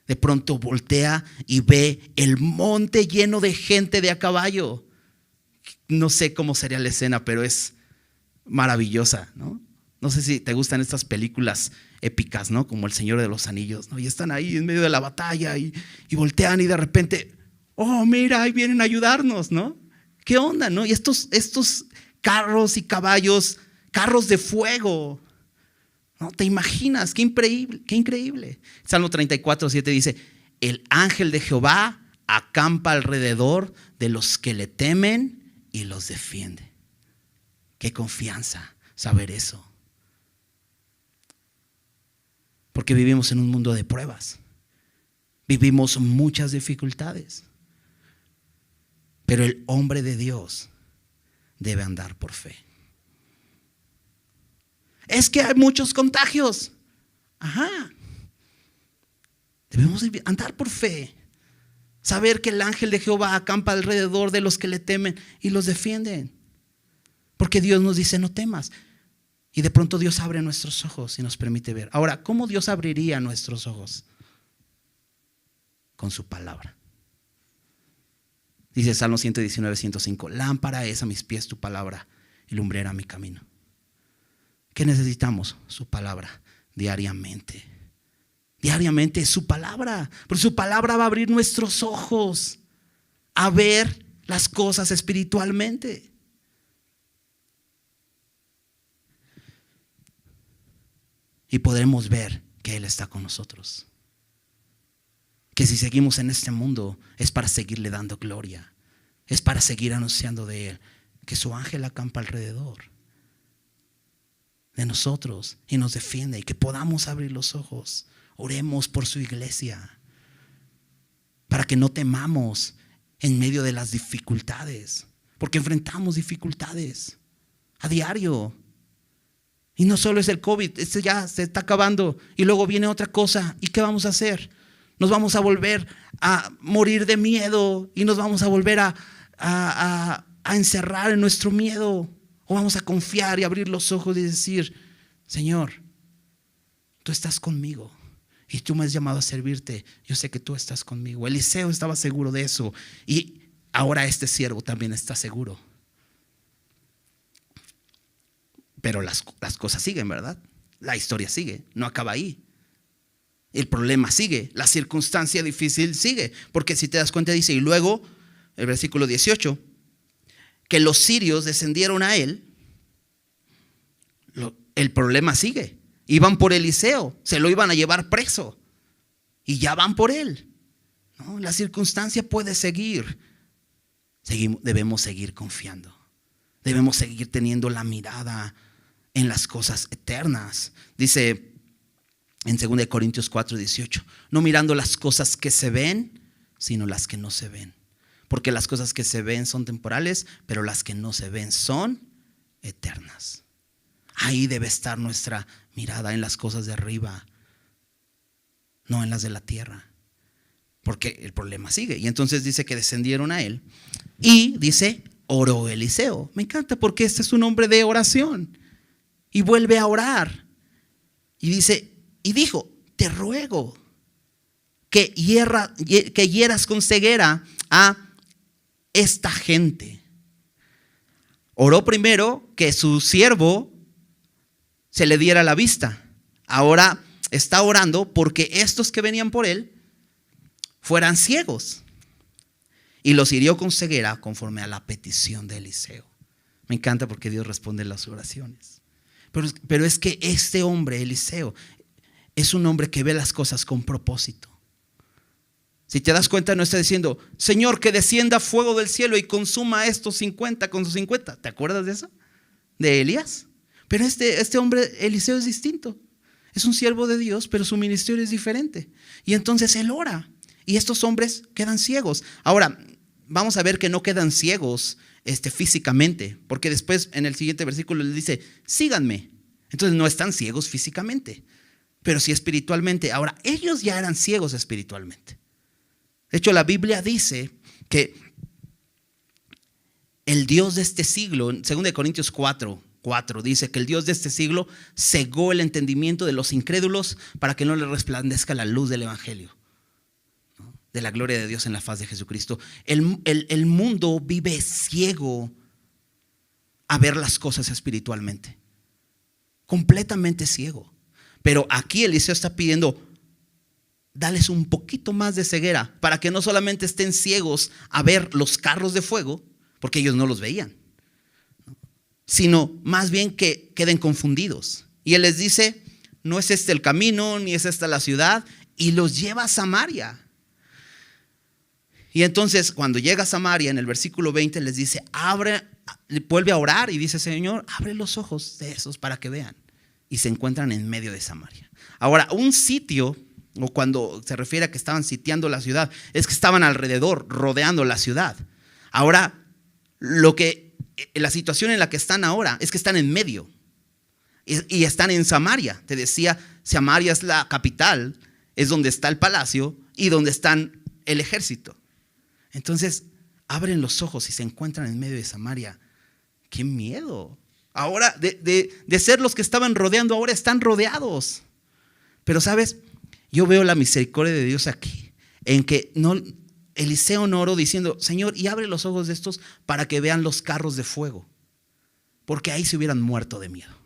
De pronto voltea y ve el monte lleno de gente de a caballo. No sé cómo sería la escena, pero es maravillosa, ¿no? No sé si te gustan estas películas épicas, ¿no? Como El Señor de los Anillos, ¿no? Y están ahí en medio de la batalla y voltean y de repente, oh, mira, ahí vienen a ayudarnos, ¿no? ¿Qué onda, no? Y estos carros y caballos, carros de fuego, ¿no? ¿Te imaginas? Qué increíble. Salmo 34:7 dice: el ángel de Jehová acampa alrededor de los que le temen y los defiende. Qué confianza saber eso. Porque vivimos en un mundo de pruebas. Vivimos muchas dificultades. Pero el hombre de Dios debe andar por fe. Es que hay muchos contagios. Ajá. Debemos andar por fe. Saber que el ángel de Jehová acampa alrededor de los que le temen y los defienden. Porque Dios nos dice: no temas. Y de pronto Dios abre nuestros ojos y nos permite ver. Ahora, ¿cómo Dios abriría nuestros ojos? Con su palabra. Dice Salmo 119:105: lámpara es a mis pies tu palabra y lumbrera mi camino. ¿Qué necesitamos? Su palabra diariamente. Diariamente es su palabra. Porque su palabra va a abrir nuestros ojos a ver las cosas espiritualmente. Y podremos ver que Él está con nosotros. Que si seguimos en este mundo es para seguirle dando gloria. Es para seguir anunciando de Él. Que su ángel acampa alrededor de nosotros y nos defiende, y que podamos abrir los ojos. Oremos por su iglesia para que no temamos en medio de las dificultades, porque enfrentamos dificultades a diario. Y no solo es el COVID, este ya se está acabando y luego viene otra cosa. ¿Y qué vamos a hacer? Nos vamos a volver a morir de miedo y nos vamos a volver a encerrar en nuestro miedo. O vamos a confiar y abrir los ojos y decir: Señor, tú estás conmigo y tú me has llamado a servirte. Yo sé que tú estás conmigo. Eliseo estaba seguro de eso, y ahora este siervo también está seguro. Pero las cosas siguen, ¿verdad? La historia sigue, no acaba ahí. El problema sigue, la circunstancia difícil sigue. Porque si te das cuenta dice: y luego, el versículo 18, que los sirios descendieron a él. El problema sigue. Iban por Eliseo, se lo iban a llevar preso y ya van por él, ¿no? La circunstancia puede seguir. debemos seguir confiando. Debemos seguir teniendo la mirada en las cosas eternas. Dice en 2 Corintios 4:18, no mirando las cosas que se ven, sino las que no se ven. Porque las cosas que se ven son temporales, pero las que no se ven son eternas. Ahí debe estar nuestra mirada, en las cosas de arriba, no en las de la tierra. Porque el problema sigue. Y entonces dice que descendieron a él. Y dice, oró Eliseo. Me encanta porque este es un hombre de oración. Y vuelve a orar. Y dice, y dijo, te ruego que hieras con ceguera a esta gente. Oró primero que su siervo se le diera la vista. Ahora está orando porque estos que venían por él fueran ciegos. Y los hirió con ceguera conforme a la petición de Eliseo. Me encanta porque Dios responde las oraciones. Pero es que este hombre, Eliseo, es un hombre que ve las cosas con propósito. Si te das cuenta, no está diciendo, Señor, que descienda fuego del cielo y consuma a estos 50 con sus 50. ¿Te acuerdas de eso? De Elías. Pero este hombre, Eliseo, es distinto. Es un siervo de Dios, pero su ministerio es diferente. Y entonces él ora. Y estos hombres quedan ciegos. Ahora, vamos a ver que no quedan ciegos físicamente. Porque después en el siguiente versículo les dice, síganme. Entonces no están ciegos físicamente, pero sí espiritualmente. Ahora, ellos ya eran ciegos espiritualmente. De hecho, la Biblia dice que el Dios de este siglo, en 2 Corintios 4, dice que el Dios de este siglo cegó el entendimiento de los incrédulos para que no les resplandezca la luz del evangelio, ¿no? De la gloria de Dios en la faz de Jesucristo. El mundo vive ciego a ver las cosas espiritualmente, completamente ciego. Pero aquí Eliseo está pidiendo, dales un poquito más de ceguera para que no solamente estén ciegos a ver los carros de fuego, porque ellos no los veían, sino más bien que queden confundidos. Y él les dice, no es este el camino, ni es esta la ciudad, y los lleva a Samaria. Y entonces cuando llega a Samaria, en el versículo 20 les dice, vuelve a orar y dice, Señor, abre los ojos de esos para que vean. Y se encuentran en medio de Samaria. Ahora, un sitio, o cuando se refiere a que estaban sitiando la ciudad, es que estaban alrededor, rodeando la ciudad. Ahora, la situación en la que están ahora es que están en medio y están en Samaria. Te decía, Samaria es la capital, es donde está el palacio y donde están el ejército. Entonces abren los ojos y se encuentran en medio de Samaria. ¡Qué miedo! Ahora de ser los que estaban rodeando, ahora están rodeados. Pero sabes, yo veo la misericordia de Dios aquí, en que Eliseo no oró diciendo, Señor, y abre los ojos de estos para que vean los carros de fuego, porque ahí se hubieran muerto de miedo.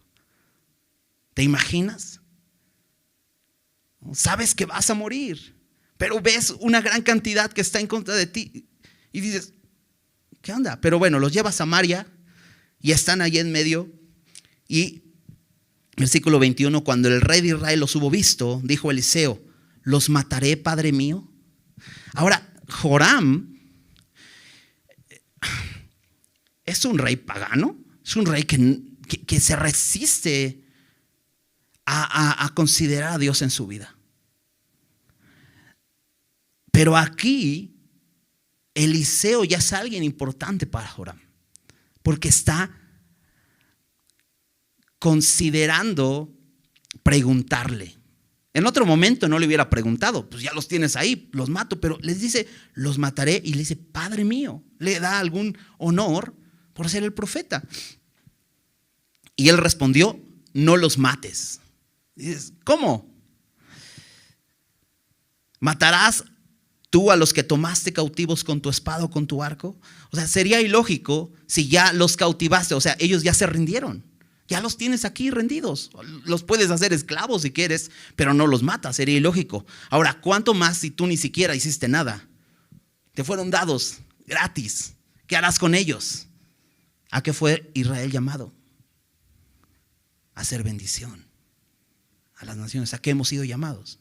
¿Te imaginas? Sabes que vas a morir, pero ves una gran cantidad que está en contra de ti y dices, ¿qué onda? Pero bueno, los lleva a Samaria y están ahí en medio. Y versículo 21, cuando el rey de Israel los hubo visto, dijo Eliseo, ¿los mataré, padre mío? Ahora, Joram es un rey pagano, es un rey que se resiste a considerar a Dios en su vida. Pero aquí Eliseo ya es alguien importante para Joram, porque está considerando preguntarle. En otro momento no le hubiera preguntado, pues ya los tienes ahí, los mato, pero les dice, los mataré, y le dice, padre mío, le da algún honor por ser el profeta. Y él respondió, no los mates. Y dices, ¿cómo? ¿Matarás tú a los que tomaste cautivos con tu espada o con tu arco? O sea, sería ilógico si ya los cautivaste, o sea, ellos ya se rindieron. Ya los tienes aquí rendidos. Los puedes hacer esclavos si quieres, pero no los matas, sería ilógico. Ahora, ¿cuánto más si tú ni siquiera hiciste nada? Te fueron dados gratis. ¿Qué harás con ellos? ¿A qué fue Israel llamado? A hacer bendición a las naciones. ¿A qué hemos sido llamados?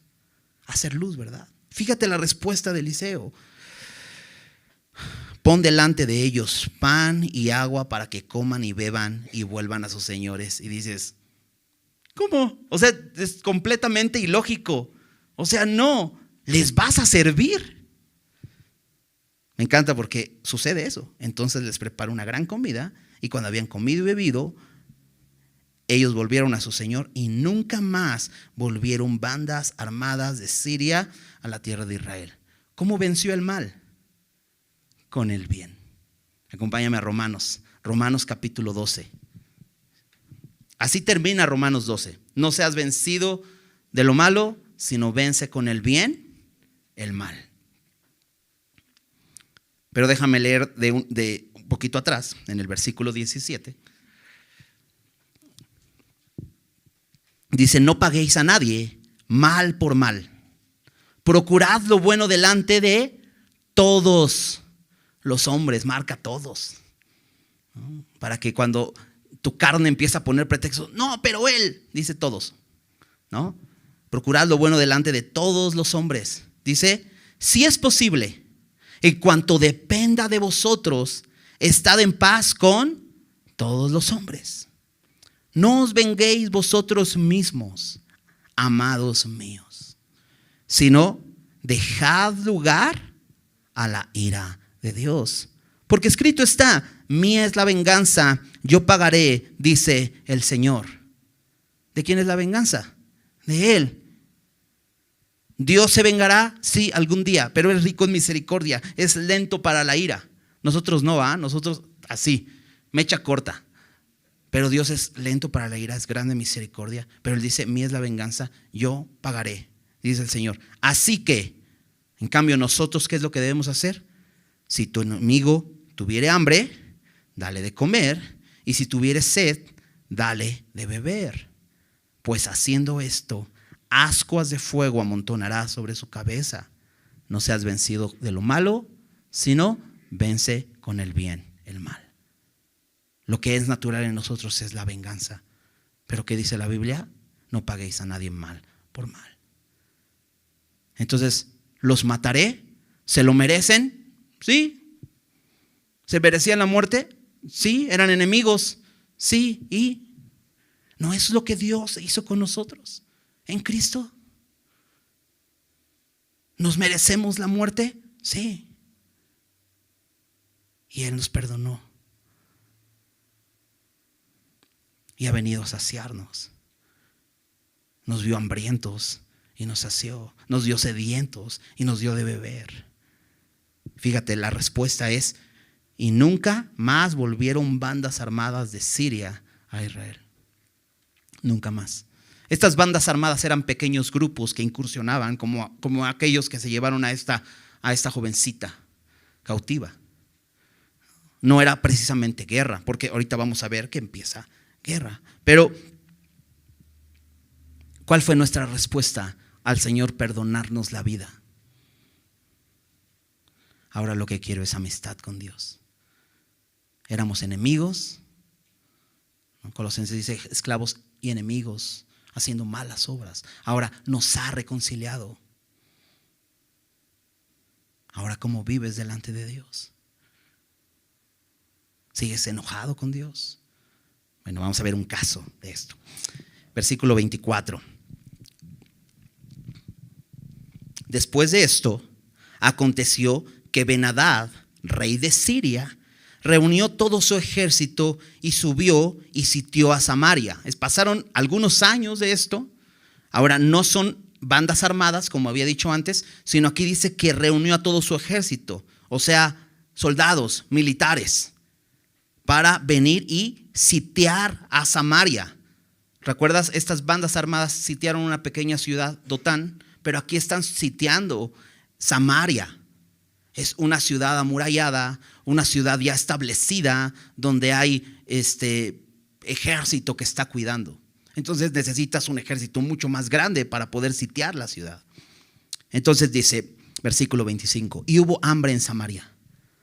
A hacer luz, ¿verdad? Fíjate la respuesta de Eliseo. Pon delante de ellos pan y agua para que coman y beban y vuelvan a sus señores. Y dices, ¿cómo? O sea, es completamente ilógico. O sea, no, les vas a servir. Me encanta porque sucede eso. Entonces les prepara una gran comida y cuando habían comido y bebido, ellos volvieron a su señor y nunca más volvieron bandas armadas de Siria a la tierra de Israel. ¿Cómo venció el mal? Con el bien. Acompáñame a Romanos capítulo 12. Así termina Romanos 12. No seas vencido de lo malo, sino vence con el bien el mal. Pero déjame leer de un poquito atrás, en el versículo 17. Dice, no paguéis a nadie mal por mal. Procurad lo bueno delante de todos los hombres, marca todos. ¿No? Para que cuando tu carne empieza a poner pretextos, no, pero él, dice todos. ¿No? Procurad lo bueno delante de todos los hombres. Dice, si es posible, en cuanto dependa de vosotros, estad en paz con todos los hombres. No os venguéis vosotros mismos, amados míos, sino dejad lugar a la ira de Dios. Porque escrito está, mía es la venganza, yo pagaré, dice el Señor. ¿De quién es la venganza? De Él. Dios se vengará, sí, algún día, pero es rico en misericordia, es lento para la ira. Nosotros no, nosotros así, mecha corta. Pero Dios es lento para la ira, es grande en misericordia. Pero Él dice, mía es la venganza, yo pagaré, dice el Señor. Así que, en cambio, nosotros, ¿qué es lo que debemos hacer? Si tu enemigo tuviere hambre, dale de comer. Y si tuviere sed, dale de beber. Pues haciendo esto, ascuas de fuego amontonará sobre su cabeza. No seas vencido de lo malo, sino vence con el bien el mal. Lo que es natural en nosotros es la venganza. Pero ¿qué dice la Biblia? No paguéis a nadie mal por mal. Entonces, ¿los mataré? ¿Se lo merecen? Sí. ¿Se merecían la muerte? Sí. ¿Eran enemigos? Sí. ¿Y? ¿No es lo que Dios hizo con nosotros en Cristo? ¿Nos merecemos la muerte? Sí. Y Él nos perdonó. Y ha venido a saciarnos. Nos vio hambrientos y nos sació. Nos dio sedientos y nos dio de beber. Fíjate, la respuesta es, y nunca más volvieron bandas armadas de Siria a Israel. Nunca más. Estas bandas armadas eran pequeños grupos que incursionaban como aquellos que se llevaron a esta jovencita cautiva. No era precisamente guerra, porque ahorita vamos a ver que empieza guerra. Pero, ¿cuál fue nuestra respuesta al Señor perdonarnos la vida? Ahora lo que quiero es amistad con Dios. Éramos enemigos. Colosenses dice esclavos y enemigos, haciendo malas obras. Ahora nos ha reconciliado. Ahora, ¿cómo vives delante de Dios? ¿Sigues enojado con Dios? Bueno, vamos a ver un caso de esto. Versículo 24. Después de esto, aconteció que Ben-Hadad, rey de Siria, reunió todo su ejército y subió y sitió a Samaria. Pasaron algunos años de esto. Ahora no son bandas armadas, como había dicho antes, sino aquí dice que reunió a todo su ejército, o sea, soldados, militares, para venir y sitiar a Samaria. ¿Recuerdas? Estas bandas armadas sitiaron una pequeña ciudad, Dotán, pero aquí están sitiando Samaria. Es una ciudad amurallada, una ciudad ya establecida, donde hay ejército que está cuidando. Entonces necesitas un ejército mucho más grande para poder sitiar la ciudad. Entonces dice, versículo 25, y hubo hambre en Samaria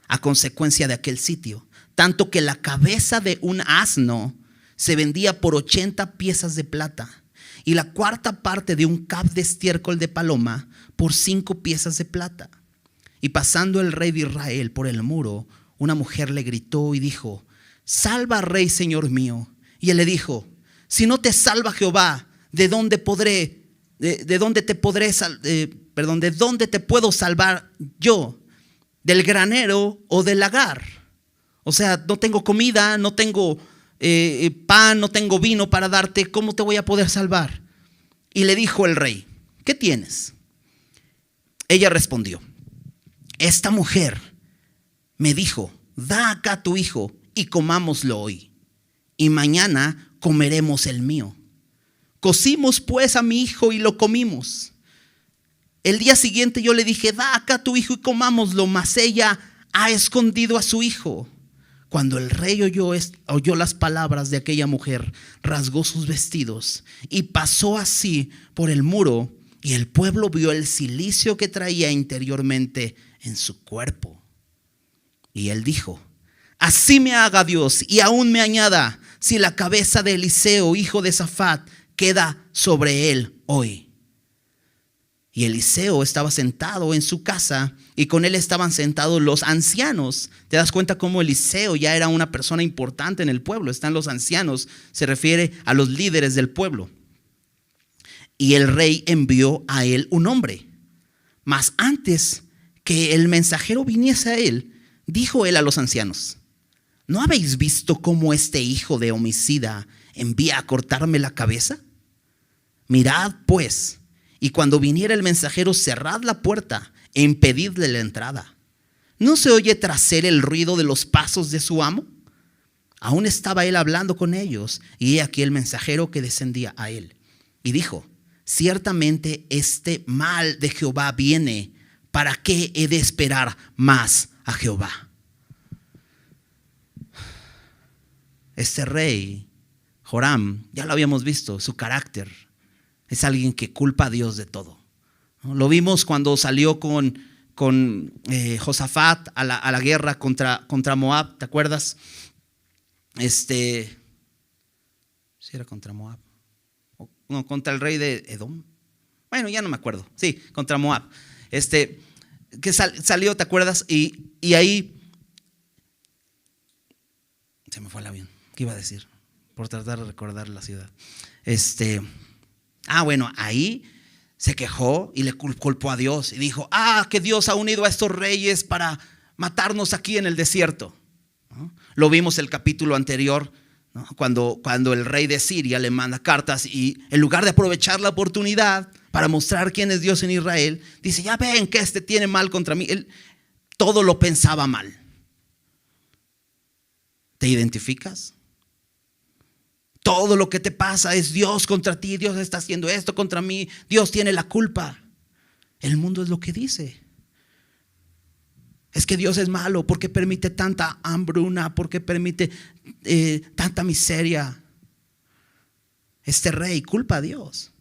a consecuencia de aquel sitio, tanto que la cabeza de un asno se vendía por 80 piezas de plata y la cuarta parte de un cab de estiércol de paloma por 5 piezas de plata. Y pasando el rey de Israel por el muro, una mujer le gritó y dijo: salva, rey, señor mío. Y él le dijo: si no te salva Jehová, ¿de dónde te puedo salvar yo? ¿Del granero o del lagar? O sea, no tengo comida, no tengo pan, no tengo vino para darte. ¿Cómo te voy a poder salvar? Y le dijo el rey: ¿qué tienes? Ella respondió: esta mujer me dijo: da acá tu hijo y comámoslo hoy, y mañana comeremos el mío. Cocimos pues a mi hijo y lo comimos. El día siguiente yo le dije: da acá tu hijo y comámoslo, mas ella ha escondido a su hijo. Cuando el rey oyó las palabras de aquella mujer, rasgó sus vestidos y pasó así por el muro, y el pueblo vio el cilicio que traía interiormente en su cuerpo. Y él dijo: así me haga Dios y aún me añada, si la cabeza de Eliseo, hijo de Safat, queda sobre él hoy. Y Eliseo estaba sentado en su casa, y con él estaban sentados los ancianos. Te das cuenta cómo Eliseo ya era una persona importante en el pueblo. Están los ancianos, se refiere a los líderes del pueblo. Y el rey envió a él un hombre. Mas antes que el mensajero viniese a él, dijo él a los ancianos: ¿no habéis visto cómo este hijo de homicida envía a cortarme la cabeza? Mirad pues, y cuando viniera el mensajero, cerrad la puerta e impedidle la entrada. ¿No se oye tras él el ruido de los pasos de su amo? Aún estaba él hablando con ellos, y he aquí el mensajero que descendía a él. Y dijo: ciertamente este mal de Jehová viene. ¿Para qué he de esperar más a Jehová? Este rey, Joram, ya lo habíamos visto, su carácter. Es alguien que culpa a Dios de todo. Lo vimos cuando salió con Josafat a la guerra contra Moab, ¿te acuerdas? ¿Sí era contra Moab? No, contra el rey de Edom. Bueno, ya no me acuerdo. Sí, contra Moab. Que salió, ¿te acuerdas? Y ahí se me fue el avión. ¿Qué iba a decir? Por tratar de recordar la ciudad. Bueno, ahí se quejó y le culpó a Dios y dijo: que Dios ha unido a estos reyes para matarnos aquí en el desierto, ¿no? Lo vimos el capítulo anterior, ¿no? Cuando el rey de Siria le manda cartas, y en lugar de aprovechar la oportunidad para mostrar quién es Dios en Israel, dice: ya ven que tiene mal contra mí. Él todo lo pensaba mal. ¿Te identificas? Todo lo que te pasa es Dios contra ti. Dios está haciendo esto contra mí. Dios tiene la culpa. El mundo es lo que dice. Es que Dios es malo porque permite tanta hambruna, porque permite tanta miseria. Este rey culpa a Dios,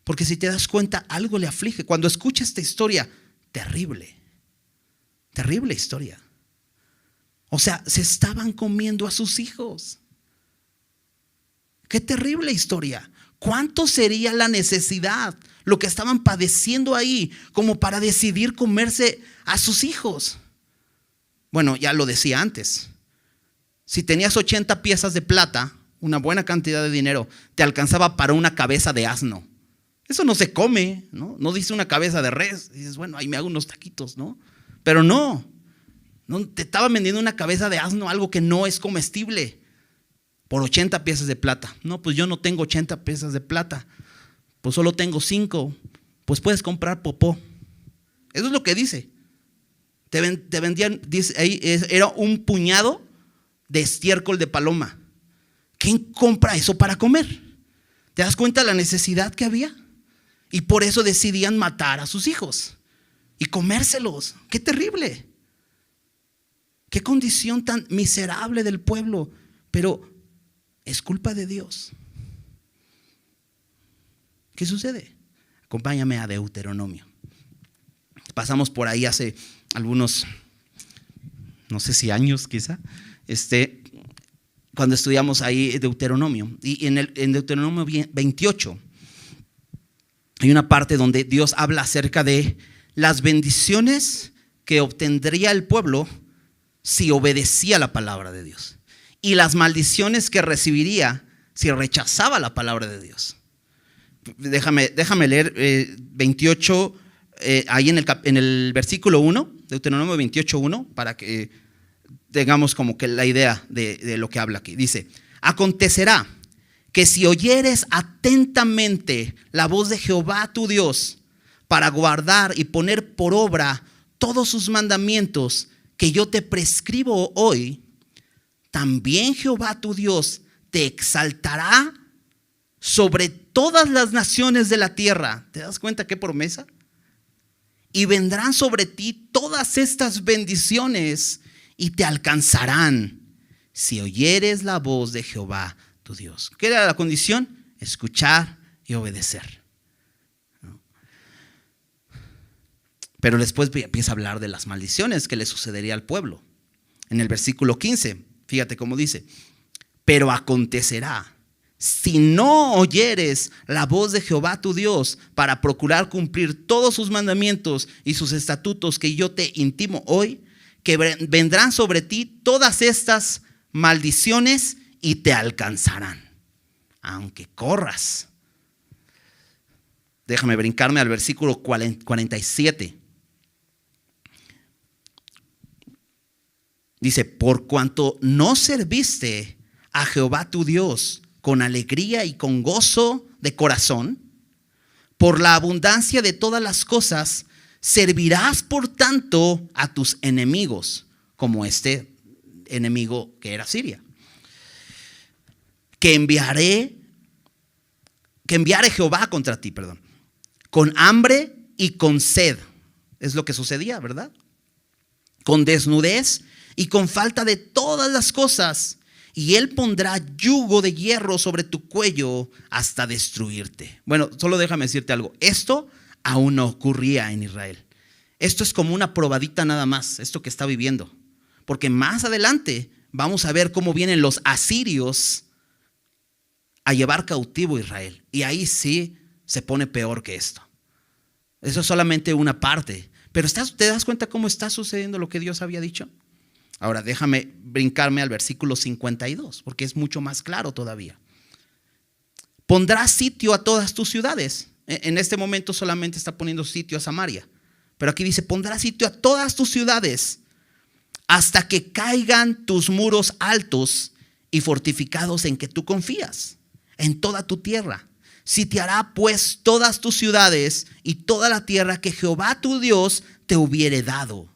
porque si te das cuenta, algo le aflige. Cuando escucha esta historia, terrible historia. O sea, se estaban comiendo a sus hijos. Qué terrible historia. ¿Cuánto sería la necesidad, lo que estaban padeciendo ahí, como para decidir comerse a sus hijos? Bueno, ya lo decía antes. Si tenías 80 piezas de plata, una buena cantidad de dinero, te alcanzaba para una cabeza de asno. Eso no se come, ¿no? No dice una cabeza de res. Dices: bueno, ahí me hago unos taquitos, ¿no? Pero no, te estaban vendiendo una cabeza de asno, algo que no es comestible, por 80 piezas de plata. No, pues yo no tengo 80 piezas de plata, pues solo tengo 5. Pues puedes comprar popó. Eso es lo que dice. Te vendían, dice ahí, era un puñado de estiércol de paloma. ¿Quién compra eso para comer? ¿Te das cuenta de la necesidad que había? Y por eso decidían matar a sus hijos y comérselos. ¡Qué terrible! ¡Qué condición tan miserable del pueblo! Pero es culpa de Dios. ¿Qué sucede? Acompáñame a Deuteronomio. Pasamos por ahí hace algunos, no sé si años quizá, cuando estudiamos ahí Deuteronomio. Y en Deuteronomio 28 hay una parte donde Dios habla acerca de las bendiciones que obtendría el pueblo si obedecía la palabra de Dios, y las maldiciones que recibiría si rechazaba la palabra de Dios. Déjame leer 28, ahí en el versículo 1, Deuteronomio 28:1, para que tengamos como que la idea de lo que habla aquí. Dice: acontecerá que si oyeres atentamente la voz de Jehová tu Dios, para guardar y poner por obra todos sus mandamientos que yo te prescribo hoy, también Jehová tu Dios te exaltará sobre todas las naciones de la tierra. ¿Te das cuenta qué promesa? Y vendrán sobre ti todas estas bendiciones y te alcanzarán si oyeres la voz de Jehová tu Dios. ¿Qué era la condición? Escuchar y obedecer. Pero después empieza a hablar de las maldiciones que le sucedería al pueblo. En el versículo 15, fíjate cómo dice: pero acontecerá, si no oyeres la voz de Jehová tu Dios para procurar cumplir todos sus mandamientos y sus estatutos que yo te intimo hoy, que vendrán sobre ti todas estas maldiciones y te alcanzarán, aunque corras. Déjame brincarme al versículo 47. Dice: por cuanto no serviste a Jehová tu Dios con alegría y con gozo de corazón, por la abundancia de todas las cosas, servirás por tanto a tus enemigos, como este enemigo que era Siria, que enviare Jehová contra ti, con hambre y con sed. Es lo que sucedía, ¿verdad? Con desnudez y con falta de todas las cosas, y él pondrá yugo de hierro sobre tu cuello hasta destruirte. Bueno, solo déjame decirte algo. Esto aún no ocurría en Israel. Esto es como una probadita nada más, esto que está viviendo. Porque más adelante vamos a ver cómo vienen los asirios a llevar cautivo a Israel. Y ahí sí se pone peor que esto. Eso es solamente una parte. Pero ¿te das cuenta cómo está sucediendo lo que Dios había dicho? Ahora déjame brincarme al versículo 52, porque es mucho más claro todavía. Pondrás sitio a todas tus ciudades. En este momento solamente está poniendo sitio a Samaria. Pero aquí dice: pondrás sitio a todas tus ciudades hasta que caigan tus muros altos y fortificados en que tú confías, en toda tu tierra. Sitiará pues todas tus ciudades y toda la tierra que Jehová tu Dios te hubiere dado,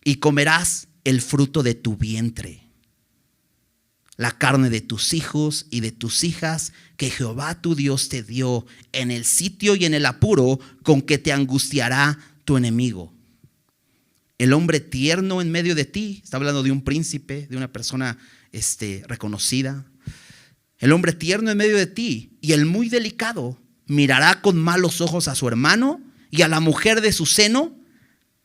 y comerás el fruto de tu vientre, la carne de tus hijos y de tus hijas que Jehová tu Dios te dio en el sitio y en el apuro con que te angustiará tu enemigo. El hombre tierno en medio de ti, está hablando de un príncipe, de una persona reconocida. El hombre tierno en medio de ti y el muy delicado mirará con malos ojos a su hermano y a la mujer de su seno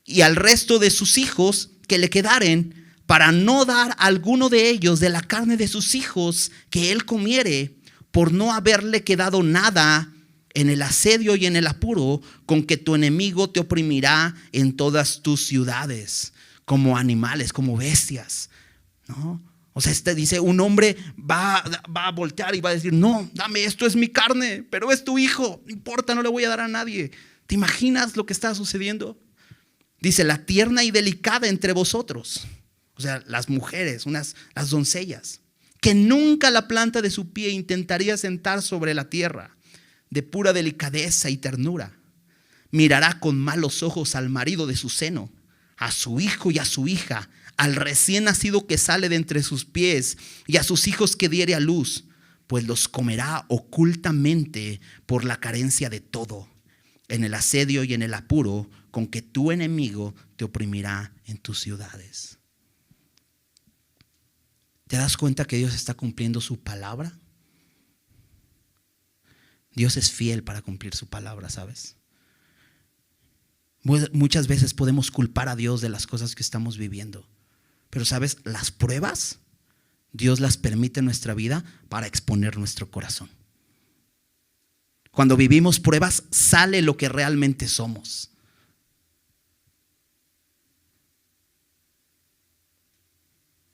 y al resto de sus hijos que le quedaren, para no dar a alguno de ellos de la carne de sus hijos que él comiere, por no haberle quedado nada en el asedio y en el apuro con que tu enemigo te oprimirá en todas tus ciudades, como animales, como bestias, ¿no? O sea, dice, un hombre va a voltear y va a decir: no, dame, esto es mi carne, pero es tu hijo, no importa, no le voy a dar a nadie. ¿Te imaginas lo que está sucediendo? Dice: la tierna y delicada entre vosotros, o sea, las mujeres, las doncellas, que nunca la planta de su pie intentaría sentar sobre la tierra, de pura delicadeza y ternura, mirará con malos ojos al marido de su seno, a su hijo y a su hija, al recién nacido que sale de entre sus pies y a sus hijos que diere a luz, pues los comerá ocultamente por la carencia de todo, en el asedio y en el apuro con que tu enemigo te oprimirá en tus ciudades. ¿Te das cuenta que Dios está cumpliendo su palabra? Dios es fiel para cumplir su palabra, ¿sabes? Muchas veces podemos culpar a Dios de las cosas que estamos viviendo. Pero ¿sabes? Las pruebas, Dios las permite en nuestra vida para exponer nuestro corazón. Cuando vivimos pruebas, sale lo que realmente somos.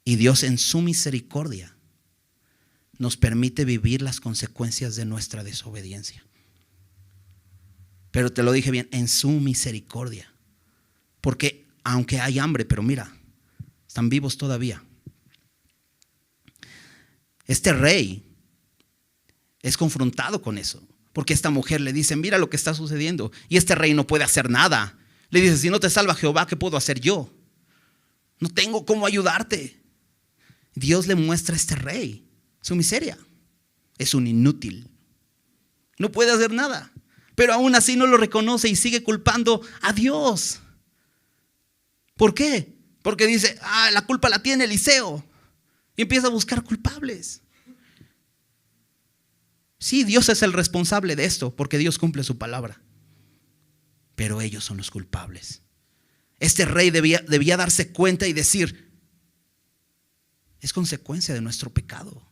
Y Dios en su misericordia nos permite vivir las consecuencias de nuestra desobediencia. Pero te lo dije bien, en su misericordia. Porque aunque hay hambre, pero mira, están vivos todavía. Este rey es confrontado con eso, porque esta mujer le dice, mira lo que está sucediendo. Y este rey no puede hacer nada. Le dice, si no te salva Jehová, ¿qué puedo hacer yo? No tengo cómo ayudarte. Dios le muestra a este rey su miseria. Es un inútil. No puede hacer nada. Pero aún así no lo reconoce y sigue culpando a Dios. ¿Por qué? Porque dice, la culpa la tiene Eliseo. Y empieza a buscar culpables. Sí, Dios es el responsable de esto, porque Dios cumple su palabra. Pero ellos son los culpables. Este rey debía darse cuenta y decir, es consecuencia de nuestro pecado.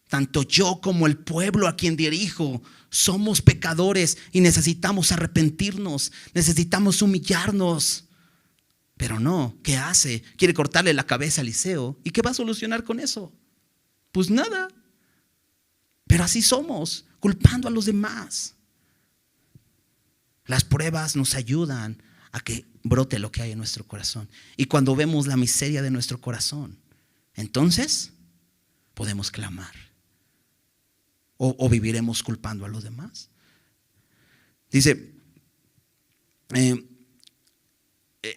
Tanto yo como el pueblo a quien dirijo somos pecadores y necesitamos arrepentirnos, necesitamos humillarnos. Pero no, ¿qué hace? Quiere cortarle la cabeza a Eliseo. ¿Y qué va a solucionar con eso? Pues nada. Pero así somos, culpando a los demás. Las pruebas nos ayudan a que brote lo que hay en nuestro corazón. Y cuando vemos la miseria de nuestro corazón, entonces podemos clamar. O viviremos culpando a los demás. Dice,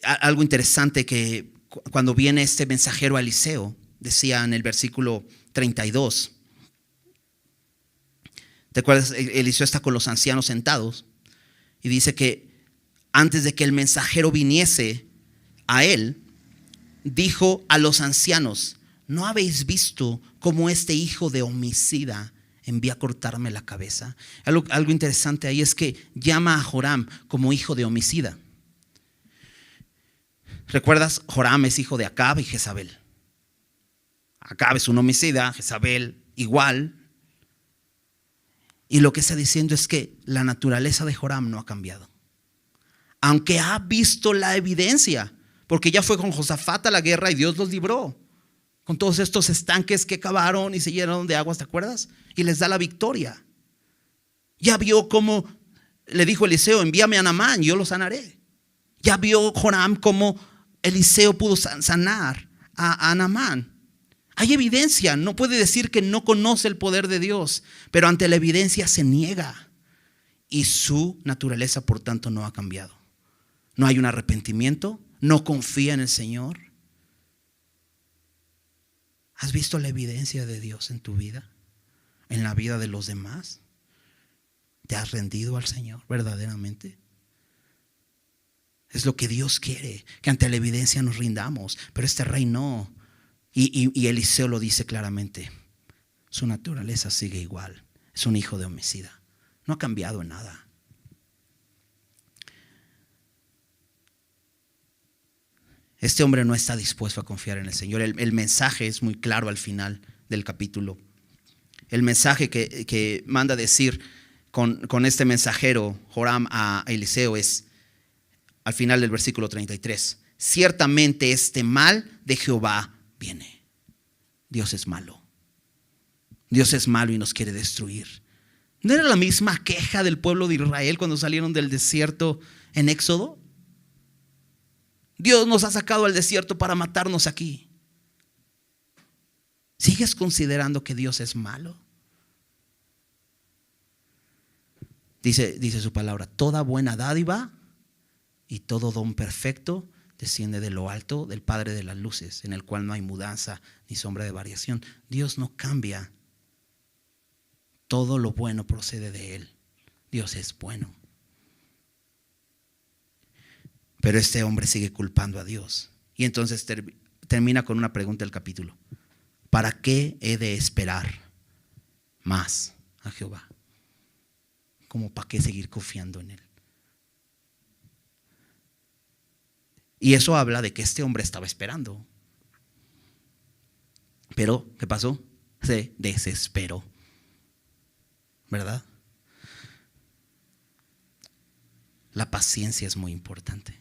algo interesante que cuando viene este mensajero a Eliseo, decía en el versículo 32. ¿Te acuerdas? Eliseo está con los ancianos sentados y dice que antes de que el mensajero viniese a él, dijo a los ancianos, ¿no habéis visto cómo este hijo de homicida envía a cortarme la cabeza? Algo interesante ahí es que llama a Joram como hijo de homicida. ¿Recuerdas? Joram es hijo de Acab y Jezabel. Acab es un homicida, Jezabel igual. Y lo que está diciendo es que la naturaleza de Joram no ha cambiado. Aunque ha visto la evidencia, porque ya fue con Josafat a la guerra y Dios los libró. Con todos estos estanques que cavaron y se llenaron de aguas, ¿te acuerdas? Y les da la victoria. Ya vio cómo le dijo Eliseo, envíame a Naamán, yo lo sanaré. Ya vio Joram cómo Eliseo pudo sanar a Naamán. Hay evidencia, no puede decir que no conoce el poder de Dios, pero ante la evidencia se niega y su naturaleza por tanto no ha cambiado. No hay un arrepentimiento, no confía en el Señor. ¿Has visto la evidencia de Dios en tu vida? ¿En la vida de los demás? ¿Te has rendido al Señor verdaderamente? Es lo que Dios quiere, que ante la evidencia nos rindamos, pero este rey no. Y Eliseo lo dice claramente, su naturaleza sigue igual, es un hijo de homicida, no ha cambiado en nada. Este hombre no está dispuesto a confiar en el Señor. El mensaje es muy claro al final del capítulo. El mensaje que manda decir con este mensajero Joram a Eliseo es al final del versículo 33. Ciertamente este mal de Jehová viene. Dios es malo. Dios es malo y nos quiere destruir. ¿No era la misma queja del pueblo de Israel cuando salieron del desierto en Éxodo? Dios nos ha sacado al desierto para matarnos aquí. ¿Sigues considerando que Dios es malo? Dice su palabra, toda buena dádiva y todo don perfecto desciende de lo alto del Padre de las luces, en el cual no hay mudanza ni sombra de variación. Dios no cambia. Todo lo bueno procede de Él. Dios es bueno. Pero este hombre sigue culpando a Dios. Y entonces termina con una pregunta del capítulo. ¿Para qué he de esperar más a Jehová? ¿Cómo para qué seguir confiando en Él? Y eso habla de que este hombre estaba esperando. Pero, ¿qué pasó? Se desesperó. ¿Verdad? La paciencia es muy importante.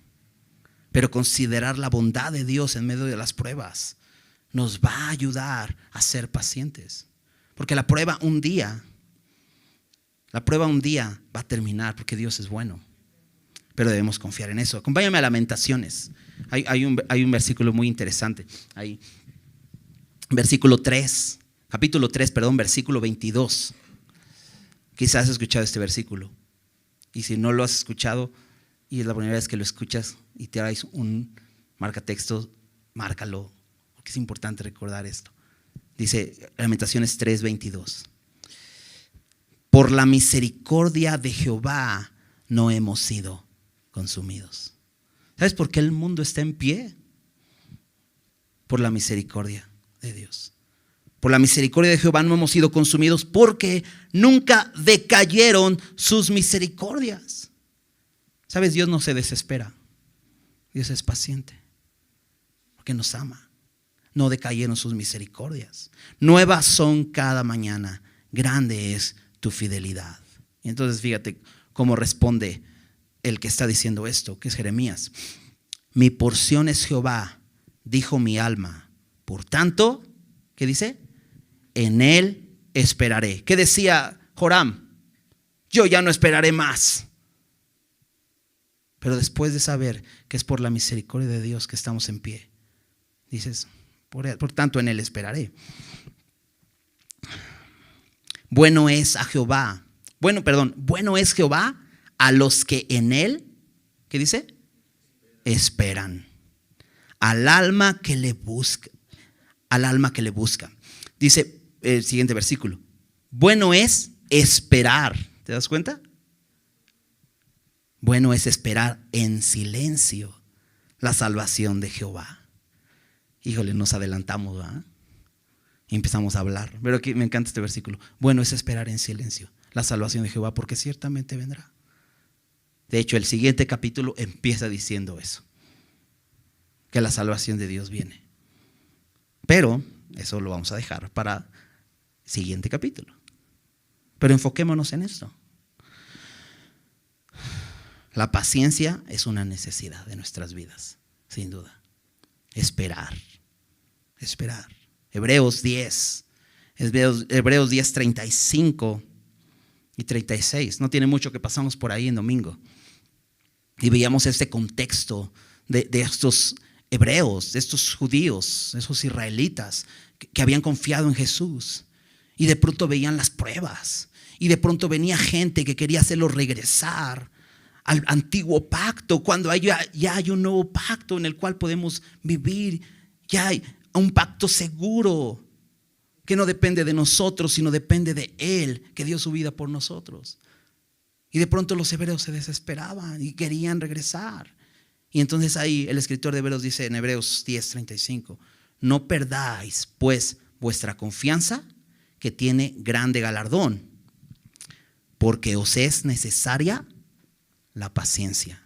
Pero considerar la bondad de Dios en medio de las pruebas. nos va a ayudar a ser pacientes. Porque la prueba un día va a terminar, porque Dios es bueno. Pero debemos confiar en eso. Acompáñame a Lamentaciones. Hay un versículo muy interesante. Ahí. Capítulo 3, versículo 22. Quizás has escuchado este versículo. Y si no lo has escuchado y es la primera vez que lo escuchas y te traes un marcatexto, márcalo, porque es importante recordar esto. Dice Lamentaciones 3:22. Por la misericordia de Jehová no hemos sido consumidos. ¿Sabes por qué el mundo está en pie? Por la misericordia de Dios. Por la misericordia de Jehová no hemos sido consumidos, porque nunca decayeron sus misericordias. ¿Sabes? Dios no se desespera. Dios es paciente, porque nos ama. No decayeron sus misericordias. Nuevas son cada mañana. Grande es tu fidelidad. Y entonces fíjate cómo responde el que está diciendo esto, que es Jeremías. Mi porción es Jehová, dijo mi alma. Por tanto, ¿qué dice? En él esperaré. ¿Qué decía Joram? Yo ya no esperaré más. Pero después de saber que es por la misericordia de Dios que estamos en pie, dices, por tanto en él esperaré. Bueno es Jehová a los que en él, ¿qué dice? Esperan. Al alma que le busca. Dice el siguiente versículo. Bueno es esperar. ¿Te das cuenta? Bueno es esperar en silencio la salvación de Jehová. Híjole, nos adelantamos, ¿verdad? Y empezamos a hablar. Pero aquí me encanta este versículo. Bueno es esperar en silencio la salvación de Jehová, porque ciertamente vendrá. De hecho, el siguiente capítulo empieza diciendo eso, que la salvación de Dios viene. Pero eso lo vamos a dejar para el siguiente capítulo. Pero enfoquémonos en esto. La paciencia es una necesidad de nuestras vidas, sin duda. Esperar. Hebreos 10, 35 y 36. No tiene mucho que pasamos por ahí en domingo. Y veíamos este contexto de estos hebreos, de estos judíos, esos israelitas que habían confiado en Jesús. Y de pronto veían las pruebas. Y de pronto venía gente que quería hacerlos regresar al antiguo pacto, cuando ya hay un nuevo pacto en el cual podemos vivir. Ya hay un pacto seguro que no depende de nosotros, sino depende de Él, que dio su vida por nosotros. Y de pronto los hebreos se desesperaban y querían regresar. Y entonces ahí el escritor de Hebreos dice en Hebreos 10:35, no perdáis pues vuestra confianza, que tiene grande galardón, porque os es necesaria la paciencia,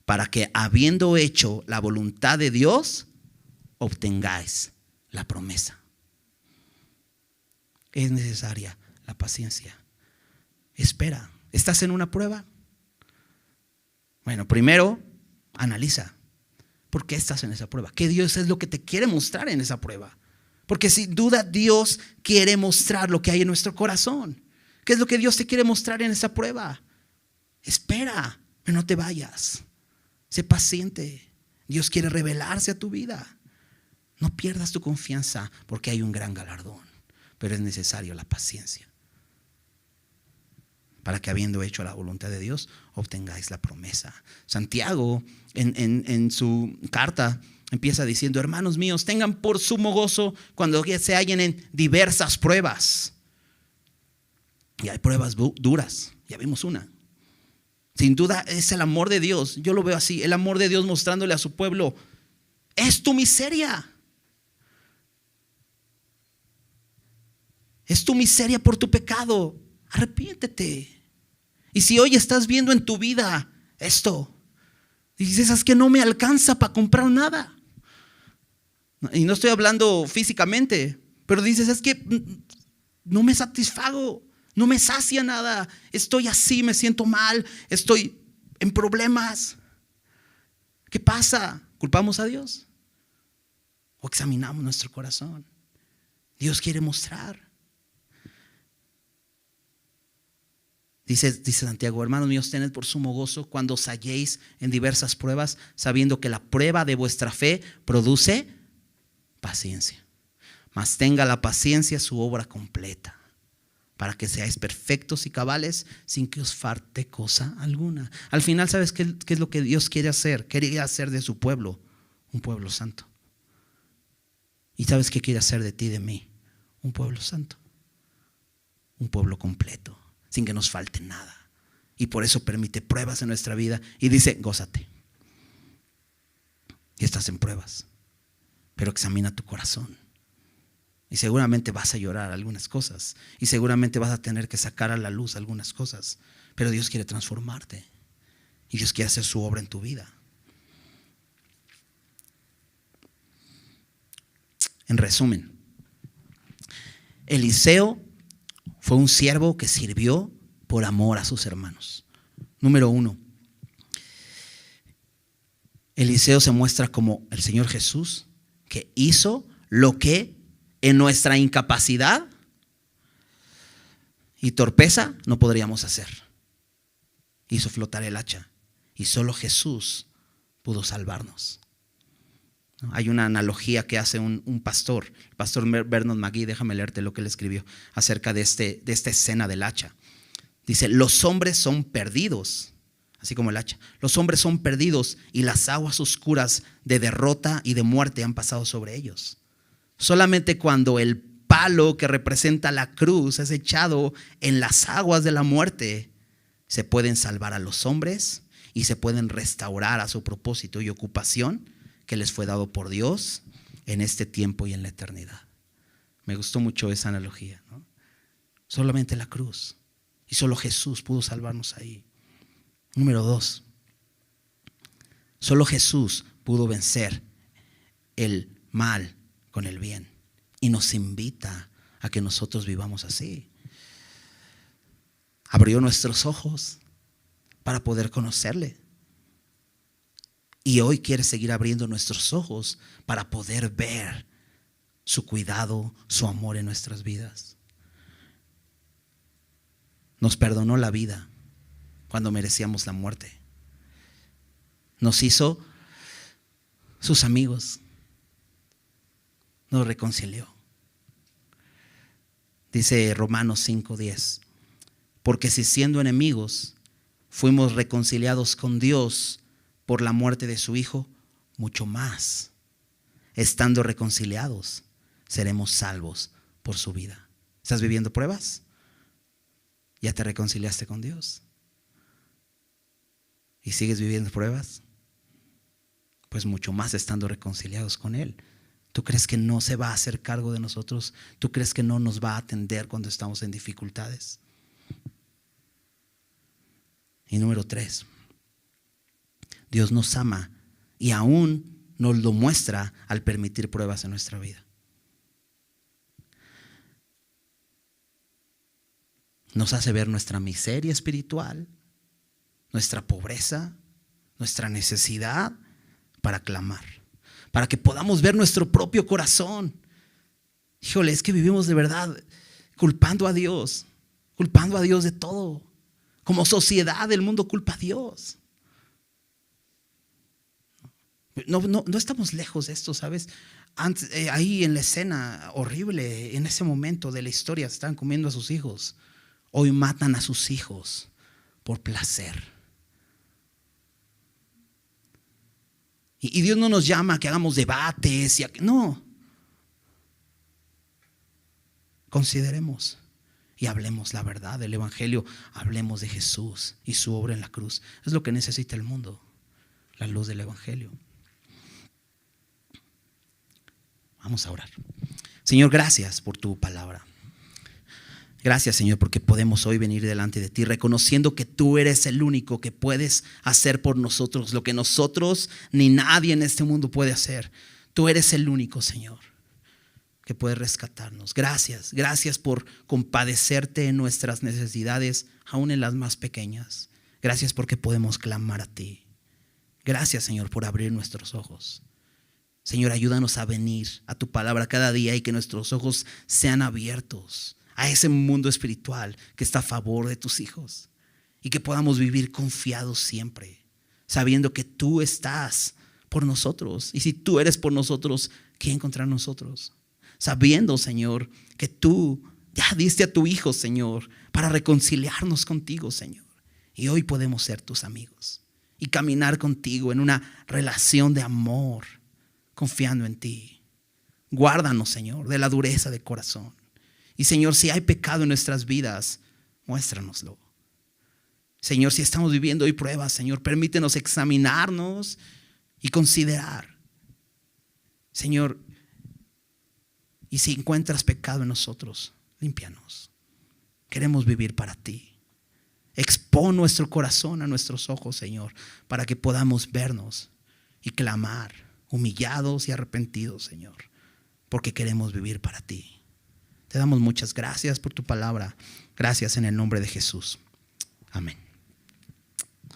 para que habiendo hecho la voluntad de Dios, obtengáis la promesa. Es necesaria la paciencia. Espera. ¿Estás en una prueba? Bueno, primero analiza por qué estás en esa prueba. ¿Qué Dios es lo que te quiere mostrar en esa prueba? Porque sin duda Dios quiere mostrar lo que hay en nuestro corazón. ¿Qué es lo que Dios te quiere mostrar en esa prueba? Espera, pero no te vayas. Sé paciente. Dios quiere revelarse a tu vida. No pierdas tu confianza, porque hay un gran galardón. Pero es necesario la paciencia, para que habiendo hecho la voluntad de Dios, obtengáis la promesa. Santiago en su carta empieza diciendo, hermanos míos, tengan por sumo gozo cuando se hallen en diversas pruebas. Y hay pruebas duras, ya vimos una. Sin duda es el amor de Dios, yo lo veo así, el amor de Dios mostrándole a su pueblo, es tu miseria. Es tu miseria por tu pecado. Arrepiéntete. Y si hoy estás viendo en tu vida esto, y dices, es que no me alcanza para comprar nada. Y no estoy hablando físicamente, pero dices, es que no me satisfago, no me sacia nada. Estoy así, me siento mal, estoy en problemas. ¿Qué pasa? ¿Culpamos a Dios? o examinamos nuestro corazón. Dios quiere mostrar. Dice Santiago: hermanos míos, tened por sumo gozo cuando os halléis en diversas pruebas, sabiendo que la prueba de vuestra fe produce paciencia. Mas tenga la paciencia su obra completa, para que seáis perfectos y cabales, sin que os falte cosa alguna. Al final, ¿sabes qué es lo que Dios quiere hacer? Quería hacer de su pueblo un pueblo santo. ¿Y sabes qué quiere hacer de ti y de mí? Un pueblo santo, un pueblo completo, sin que nos falte nada. Y por eso permite pruebas en nuestra vida y dice: gózate. Y estás en pruebas, pero examina tu corazón. Y seguramente vas a llorar algunas cosas, y seguramente vas a tener que sacar a la luz algunas cosas, pero Dios quiere transformarte y Dios quiere hacer su obra en tu vida. En resumen, Eliseo fue un siervo que sirvió por amor a sus hermanos. Número 1, Eliseo se muestra como el Señor Jesús, que hizo lo que en nuestra incapacidad y torpeza no podríamos hacer. Hizo flotar el hacha, y solo Jesús pudo salvarnos. Hay una analogía que hace un pastor, el pastor Vernon McGee. Déjame leerte lo que él escribió acerca de esta escena del hacha. Dice: los hombres son perdidos, así como el hacha. Los hombres son perdidos y las aguas oscuras de derrota y de muerte han pasado sobre ellos. Solamente cuando el palo que representa la cruz es echado en las aguas de la muerte, se pueden salvar a los hombres y se pueden restaurar a su propósito y ocupación que les fue dado por Dios en este tiempo y en la eternidad. Me gustó mucho esa analogía, ¿no? Solamente la cruz, y solo Jesús pudo salvarnos ahí. Número 2, solo Jesús pudo vencer el mal con el bien, y nos invita a que nosotros vivamos así. Abrió nuestros ojos para poder conocerle, y hoy quiere seguir abriendo nuestros ojos para poder ver su cuidado, su amor en nuestras vidas. Nos perdonó la vida cuando merecíamos la muerte. Nos hizo sus amigos. Nos reconcilió. Dice Romanos 5:10: porque si siendo enemigos fuimos reconciliados con Dios por la muerte de su Hijo, mucho más, estando reconciliados, seremos salvos por su vida. ¿Estás viviendo pruebas? ¿Ya te reconciliaste con Dios? ¿Y sigues viviendo pruebas? Pues mucho más estando reconciliados con Él. ¿Tú crees que no se va a hacer cargo de nosotros? ¿Tú crees que no nos va a atender cuando estamos en dificultades? Y número 3, Dios nos ama y aún nos lo muestra al permitir pruebas en nuestra vida. Nos hace ver nuestra miseria espiritual, nuestra pobreza, nuestra necesidad, para clamar, para que podamos ver nuestro propio corazón. Híjole, es que vivimos de verdad culpando a Dios de todo. Como sociedad, el mundo culpa a Dios. No estamos lejos de esto, ¿sabes? Antes, ahí en la escena horrible, en ese momento de la historia, estaban comiendo a sus hijos. Hoy matan a sus hijos por placer. Y Dios no nos llama a que hagamos debates. No. Consideremos y hablemos la verdad del Evangelio. Hablemos de Jesús y su obra en la cruz. Es lo que necesita el mundo, la luz del Evangelio. Vamos a orar. Señor, gracias por tu palabra. Gracias, Señor, porque podemos hoy venir delante de ti reconociendo que tú eres el único que puedes hacer por nosotros lo que nosotros ni nadie en este mundo puede hacer. Tú eres el único, Señor, que puede rescatarnos. Gracias, gracias por compadecerte en nuestras necesidades, aún en las más pequeñas. Gracias porque podemos clamar a ti. Gracias, Señor, por abrir nuestros ojos. Señor, ayúdanos a venir a tu palabra cada día y que nuestros ojos sean abiertos a ese mundo espiritual que está a favor de tus hijos. Y que podamos vivir confiados siempre, sabiendo que tú estás por nosotros. Y si tú eres por nosotros, ¿quién contra nosotros? Sabiendo, Señor, que tú ya diste a tu Hijo, Señor, para reconciliarnos contigo, Señor. Y hoy podemos ser tus amigos y caminar contigo en una relación de amor, confiando en ti. Guárdanos, Señor, de la dureza de corazón. Y, Señor, si hay pecado en nuestras vidas, muéstranoslo. Señor, si estamos viviendo hoy pruebas, Señor, permítenos examinarnos y considerar. Señor, y si encuentras pecado en nosotros, límpianos. Queremos vivir para ti. Expón nuestro corazón a nuestros ojos, Señor, para que podamos vernos y clamar, humillados y arrepentidos, Señor, porque queremos vivir para ti. Te damos muchas gracias por tu palabra. Gracias en el nombre de Jesús. Amén.